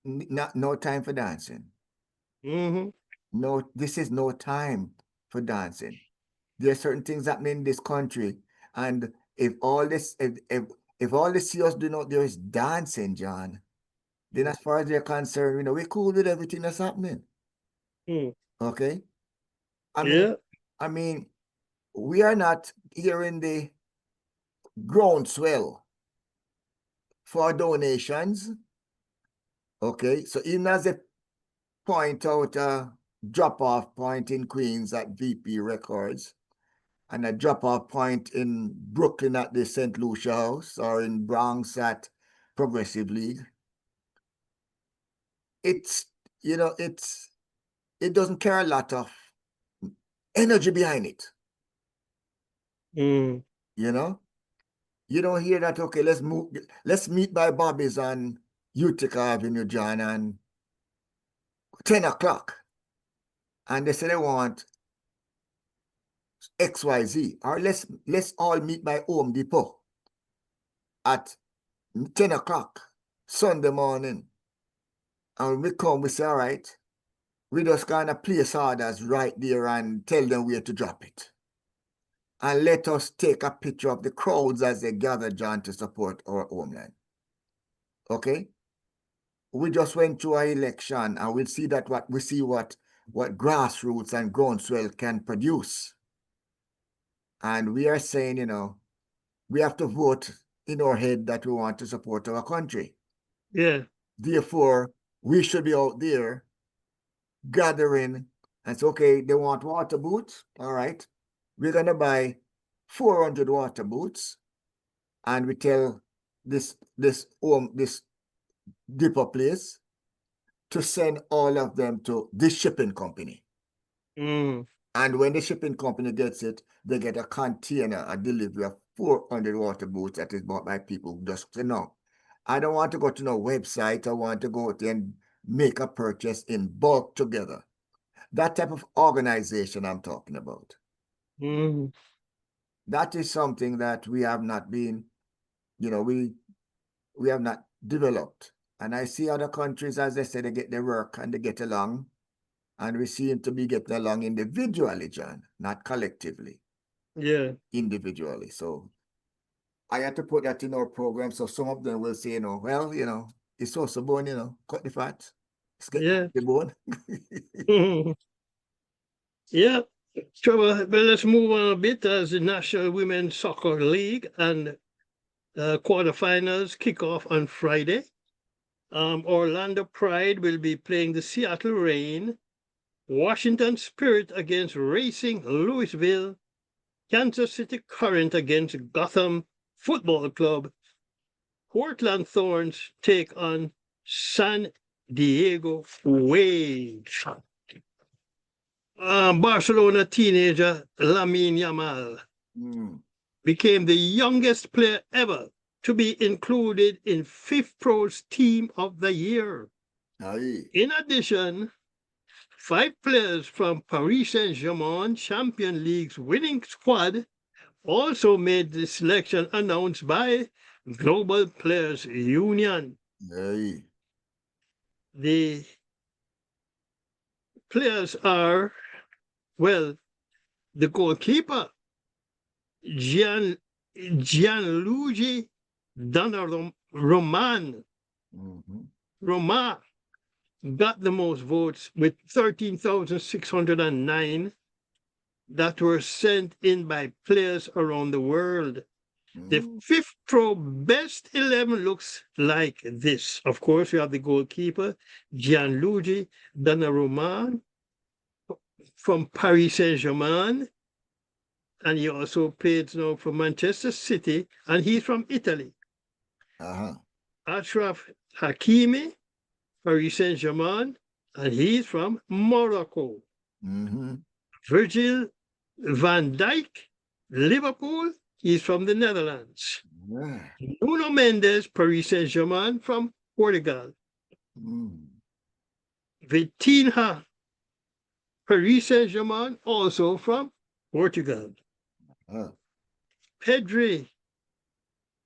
not no time for dancing. Hmm. No, this is no time for dancing. There are certain things happening in this country, and if all they see us doing out there is dancing, John, then as far as they're concerned, we're cool with everything that's happening. Mm. Okay, I mean, Yeah. I mean, we are not hearing the groundswell for donations. Okay, so even as they point out a drop-off point in Queens at VP Records and a drop-off point in Brooklyn at the St. Lucia House or in Bronx at Progressive League, it's it doesn't carry a lot of energy behind it. Mm. You know, you don't hear that. Okay, let's meet by Bobby's on Utica Avenue, John, and 10 o'clock, and they say they want XYZ, or let's all meet by Home Depot at 10 o'clock Sunday morning. And when we come, we say, all right, we just kind of place orders right there and tell them where to drop it. and let us take a picture of the crowds as they gather, John, to support our homeland. Okay? We just went through an election, and we'll see that what grassroots and groundswell can produce. And we are saying, we have to vote in our head that we want to support our country. Yeah. Therefore, we should be out there gathering and say, okay, they want water boots. All right. We're going to buy 400 water boots. And we tell this depot place to send all of them to this shipping company. Mm. And when the shipping company gets it, they get a container, a delivery of 400 water boots that is bought by people who just say, no, I don't want to go to no website. I want to go there and make a purchase in bulk together. That type of organization I'm talking about. Mm. That is something that we have not been, we have not developed. And I see other countries, as they say, they get their work and they get along. And we seem to be getting along individually, John, not collectively. Yeah. Individually. So I had to put that in our program. So some of them will say, well, it's SosoBone, cut the fat. Let's get the bone. Yeah. Trevor, well, let's move on a bit as the National Women's Soccer League and quarterfinals kick off on Friday. Orlando Pride will be playing the Seattle Reign, Washington Spirit against Racing Louisville, Kansas City Current against Gotham Football Club, Portland Thorns take on San Diego Wave. Barcelona teenager Lamine Yamal became the youngest player ever to be included in FIFPro's Team of the Year. Aye. In addition, 5 players from Paris Saint-Germain Champions League's winning squad also made the selection announced by Global Players Union. Aye. The players are, well, the goalkeeper, Gianluigi Donnarumma. Roma got the most votes with 13,609 that were sent in by players around the world. The FIFPro best 11 looks like this. Of course, you have the goalkeeper, Gianluigi Donnarumma from Paris Saint-Germain, and he also played now for Manchester City, and he's from Italy. Achraf Hakimi, Paris Saint-Germain, and he's from Morocco. Virgil van Dijk, Liverpool, he's from the Netherlands. Nuno Mendes, Paris Saint-Germain, from Portugal. Vitinha, Paris Saint-Germain, also from Portugal. Pedri,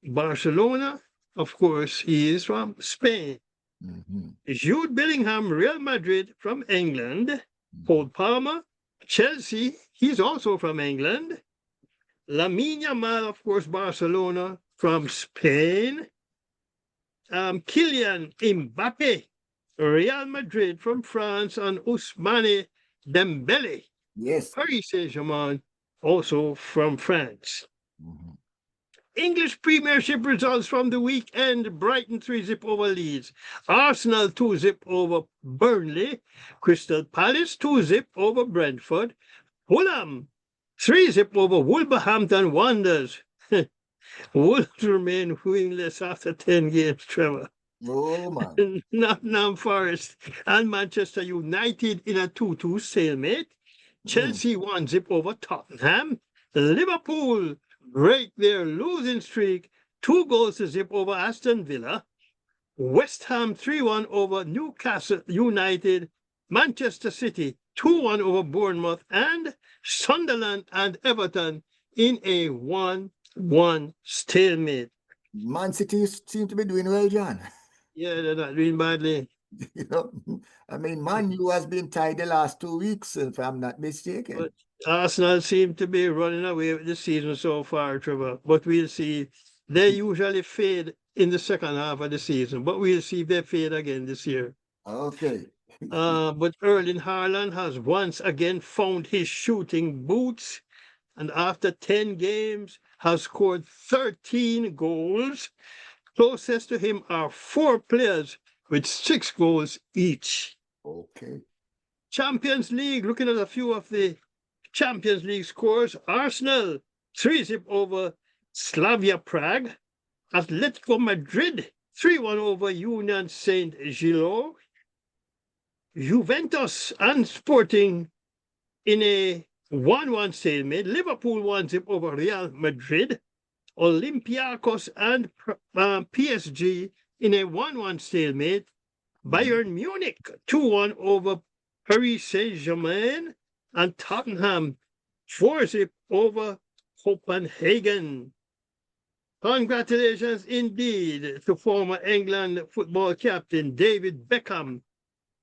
Barcelona, of course, he is from Spain. Jude Bellingham, Real Madrid, from England. Cole Palmer, Chelsea, he's also from England. Lamine Yamal, of course, Barcelona, from Spain. Kylian Mbappe, Real Madrid, from France. And Ousmane Dembele, yes, Paris Saint-Germain, also from France. English Premiership results from the weekend: Brighton 3-0 over Leeds, Arsenal 2-0 over Burnley, Crystal Palace 2-0 over Brentford, Fulham 3-0 over Wolverhampton Wanderers. Wolves remain winless after 10 games, Trevor. Oh, man. Nottingham Forest and Manchester United in a 2-2 stalemate. Chelsea 1-0 over Tottenham. Liverpool break their losing streak, 2-0 over Aston Villa. West Ham 3-1 over Newcastle United. Manchester City 2-1 over Bournemouth, and Sunderland and Everton in a 1-1 stalemate. Man City seem to be doing well, John. Yeah, they're not doing badly. You know, I mean, Man U has been tied the last 2 weeks, if I'm not mistaken. But Arsenal seem to be running away with the season so far, Trevor. But we'll see. They usually fade in the second half of the season, but we'll see if they fade again this year. Okay. But Erling Haaland has once again found his shooting boots, and after 10 games has scored 13 goals. Closest to him are 4 players with 6 goals each. Okay. Champions League, looking at a few of the Champions League scores. Arsenal 3-0 over Slavia Prague. Atletico Madrid 3-1 over Union Saint-Gilloise. Juventus and Sporting in a 1-1 stalemate. Liverpool 1-0 over Real Madrid. Olympiacos and PSG in a 1-1 stalemate. Bayern Munich 2-1 over Paris Saint-Germain, and Tottenham 4-0 over Copenhagen. Congratulations indeed to former England football captain David Beckham,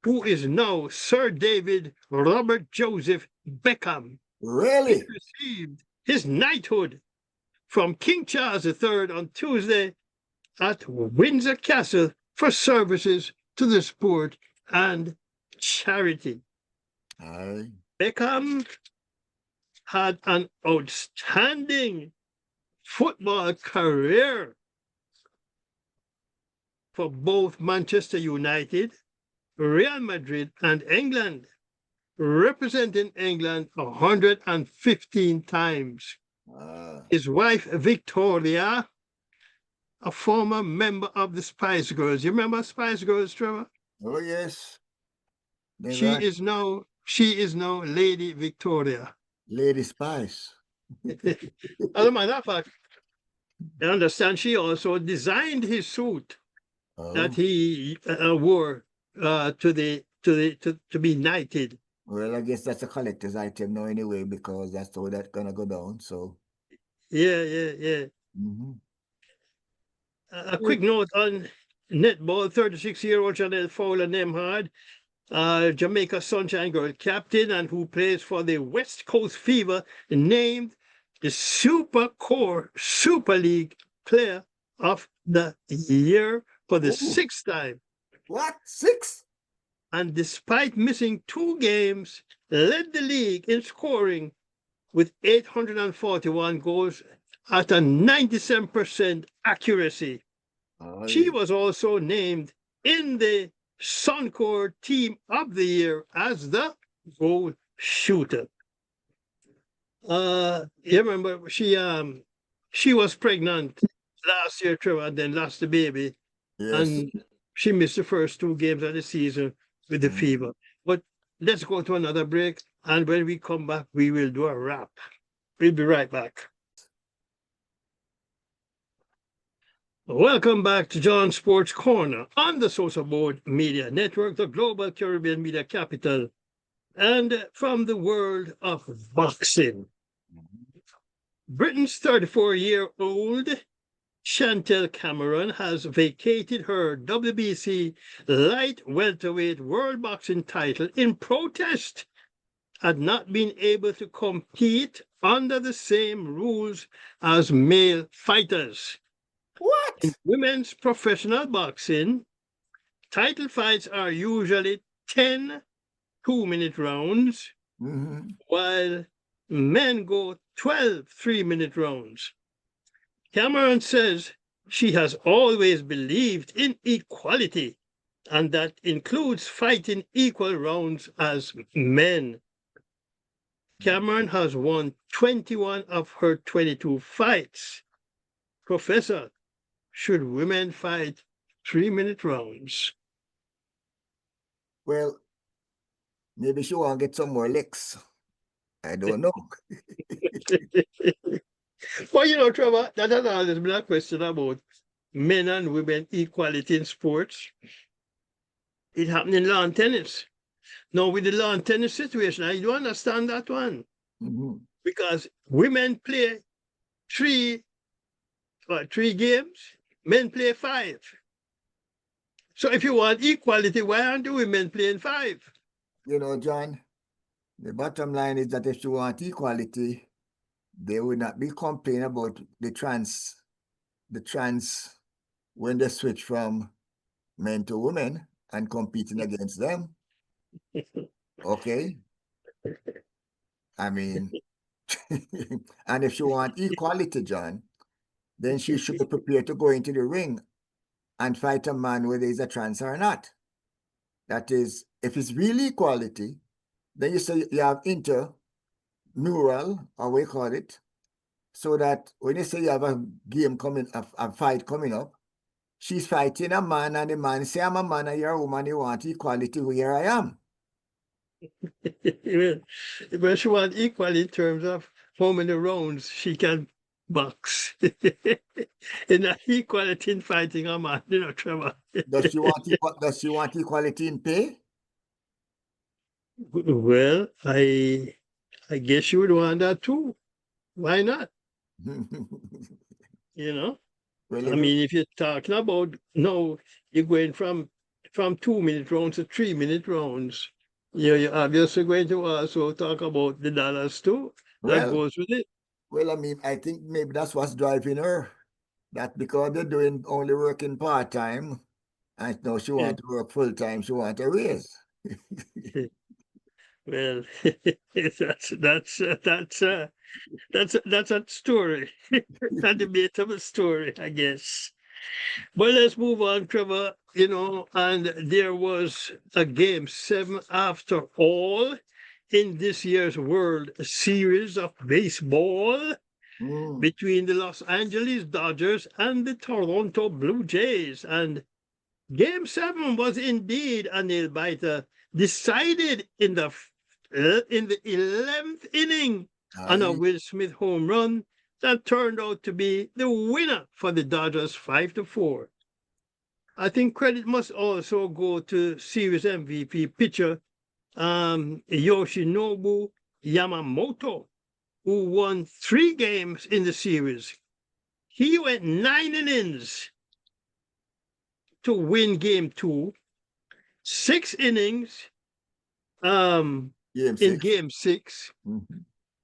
who is now Sir David Robert Joseph Beckham. Really? He received his knighthood from King Charles III on Tuesday at Windsor Castle for services to the sport and charity. Aye. Beckham had an outstanding football career for both Manchester United, Real Madrid, and England, representing England 115 times. His wife, Victoria, a former member of the Spice Girls. You remember Spice Girls, Trevor? Oh, yes. She Never. is now Lady Victoria. Lady Spice. As a matter of fact, I understand she also designed his suit that Oh. he wore to be knighted. Well, I guess that's a collector's item now anyway, because that's how that's gonna go down. So, Yeah. mhm. A quick note on netball: 36-year-old Chanel Fowler Nemhard, Jamaica Sunshine Girl captain, and who plays for the West Coast Fever, named the Super Core Super League Player of the Year for the Ooh, 6th time. what? 6? And despite missing 2 games, led the league in scoring with 841 goals at a 97% accuracy. She Aye. was also named in the Suncor Team of the Year as the goal shooter. You remember she was pregnant last year, Trevor, and then lost the baby, Yes. and she missed the first 2 games of the season with the Mhm. fever. But let's go to another break, and when we come back, we will do a wrap. We'll be right back. Welcome back to John Sports Corner on the SosoBone Media Network, the global Caribbean media capital, and from the world of boxing. Britain's 34-year-old Chantel Cameron has vacated her WBC light welterweight world boxing title in protest at not being able to compete under the same rules as male fighters. In What? women's professional boxing, title fights are usually 10 2-minute rounds, Mhm. while men go 12 3-minute rounds. Cameron says she has always believed in equality, and that includes fighting equal rounds as men. Cameron has won 21 of her 22 fights. Professor, should women fight 3-minute rounds? Well, maybe she want to get some more licks. I don't know. Well, Trevor, that has always been a question about men and women equality in sports. It happened in lawn tennis. Now, with the lawn tennis situation, I do understand that one Mhm. because women play three games, men play 5. So if you want equality, why aren't the women playing 5? You know, John, the bottom line is that if you want equality, they will not be complaining about the trans when they switch from men to women and competing against them. Okay? I mean, and if she want equality, John, then she should be prepared to go into the ring and fight a man whether he's a trans or not. That is, if it's really equality, then you say you have intermural, or we call it, so that when you say you have a game coming, a fight coming up, she's fighting a man and the man say, I'm a man and you're a woman, you want equality, here I am. Well, she wants equal in terms of how many rounds she can box. And not equality in fighting a man, Trevor. Does she want equality in pay? Well, I guess you would want that too. Why not? You know? Well, I mean, if you're talking about no, you're going from 2-minute rounds to 3-minute rounds. You're obviously going to also talk about the dollars too. That well, goes with it. well, I mean, I think maybe that's what's driving her. That because they're doing only working part-time, and now she want to work full-time, she want a raise. Well, that's a story, a debatable story, I guess. But let's move on, Trevor. And there was a game 7 after all in this year's World Series of Baseball between the Los Angeles Dodgers and the Toronto Blue Jays. And Game 7 was indeed a nail-biter, decided in the 11th inning on a Will Smith home run that turned out to be the winner for the Dodgers 5-4. I think credit must also go to series MVP pitcher Yoshinobu Yamamoto, who won 3 games in the series. He went 9 innings to win game 2, 6 innings in game 6.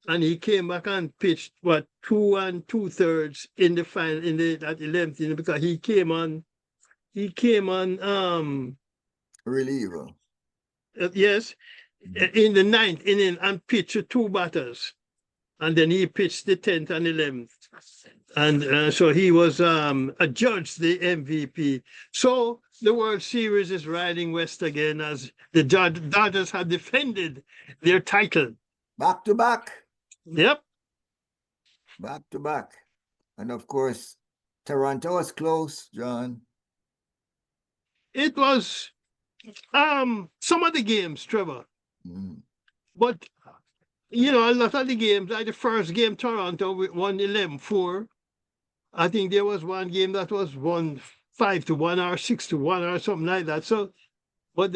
And he came back and pitched 2 2/3 in the final that 11th inning, because he came on reliever. Yes, in the 9th inning and pitched to 2 batters, and then he pitched the 10th and 11th, and so he was adjudged the MVP. So the World Series is riding west again, as the Dodgers have defended their title back to back. Yep, back to back, and of course, Toronto was close, John. It was some of the games, Trevor, but a lot of the games, like the first game, Toronto won 11-4. I think there was one game that was won 5-1 or 6-1 or something like that. So, but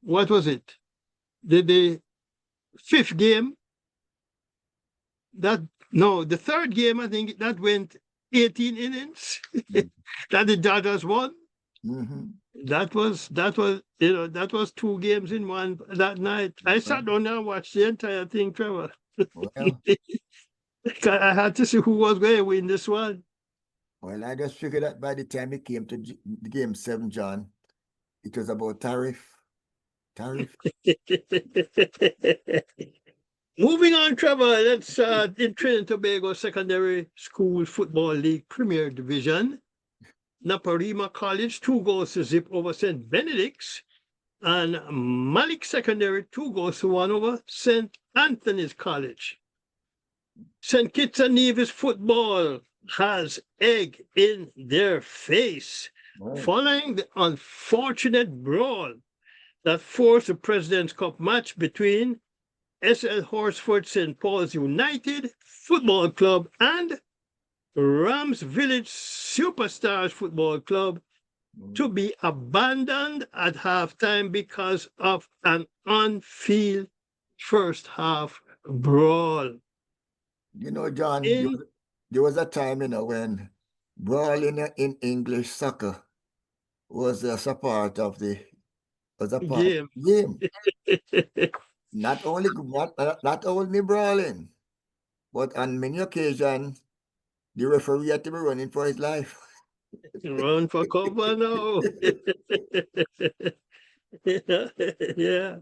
what was it? The 5th game, the 3rd game, I think that went 18 innings that the Dodgers won. That was 2 games in one that night. I sat down there and watched the entire thing, Trevor. Well, I had to see who was going to win this one. Well, I just figured that by the time it came to game 7, John, it was about tariff. Moving on, Trevor, let's in Trinidad and Tobago Secondary School Football League Premier Division. Naparima College 2-0 over St. Benedict's, and Malik Secondary 2-1 over St. Anthony's College. St. Kitts and Nevis football has egg in their face following the unfortunate brawl that forced the President's Cup match between SL Horsford St. Paul's United Football Club and Rams Village Superstars Football Club to be abandoned at halftime because of an on-field first half brawl. John, there was a time, when brawling in English soccer was just a part of Game. the game. Not only brawling, but on many occasions the referee had to be running for his life. Run for cover now. Yeah.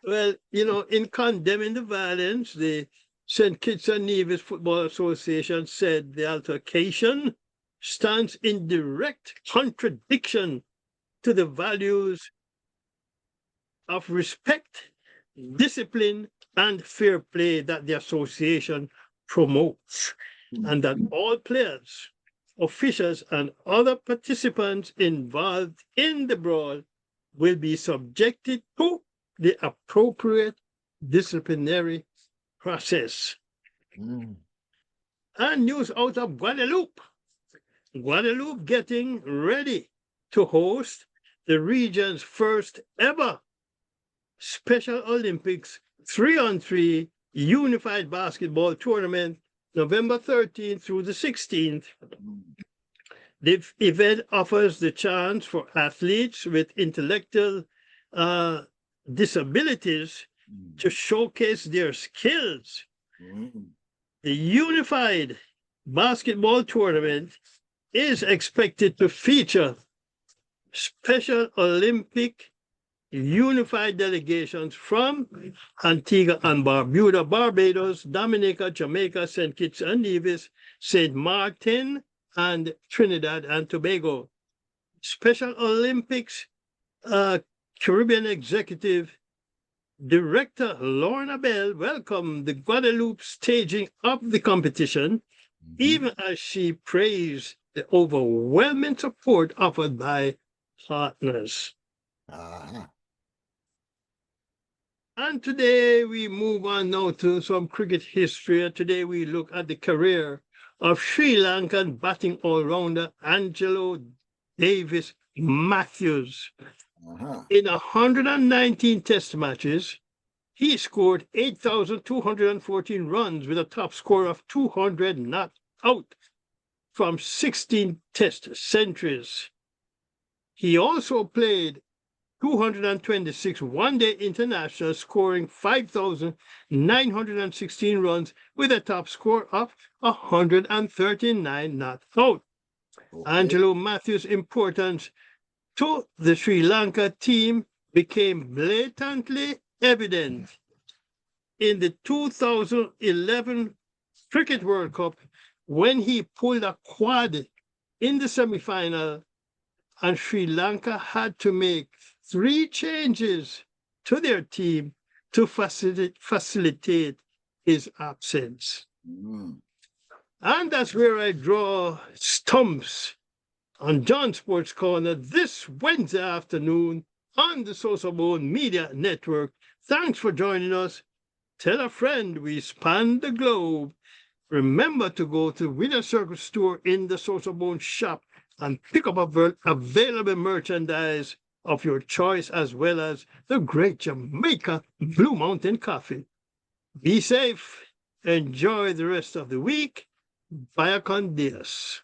Well, in condemning the violence, the St. Kitts and Nevis Football Association said the altercation stands in direct contradiction to the values of respect, discipline, and fair play that the association promotes, and that all players, officials, and other participants involved in the brawl will be subjected to the appropriate disciplinary process. Mm. And news out of Guadeloupe. Guadeloupe getting ready to host the region's first ever Special Olympics 3-on-3 unified basketball tournament, November 13th through the 16th. The event offers the chance for athletes with intellectual disabilities to showcase their skills. The unified basketball tournament is expected to feature Special Olympic unified delegations from Antigua and Barbuda, Barbados, Dominica, Jamaica, St. Kitts and Nevis, St. Martin, and Trinidad and Tobago. Special Olympics Caribbean Executive Director Lorna Bell welcomed the Guadeloupe staging of the competition, even as she praised the overwhelming support offered by partners. Uh-huh. And today we move on now to some cricket history. Today we look at the career of Sri Lankan batting all-rounder Angelo Davis Matthews. Uh-huh. In 119 test matches, he scored 8,214 runs with a top score of 200 not out from 16 test centuries. He also played 226 one-day internationals, scoring 5,916 runs with a top score of 139 not out. Okay. Angelo Matthews' importance to the Sri Lanka team became blatantly evident in the 2011 Cricket World Cup when he pulled a quad in the semi-final, and Sri Lanka had to make 3 changes to their team to facilitate his absence. And that's where I draw stumps on John Sports Corner this Wednesday afternoon on the SosoBone Media Network. Thanks for joining us. Tell a friend we span the globe. Remember to go to Winner Circle store in the SosoBone shop and pick up available merchandise of your choice, as well as the great Jamaica Blue Mountain coffee. Be safe. Enjoy the rest of the week. Vaya con Dios.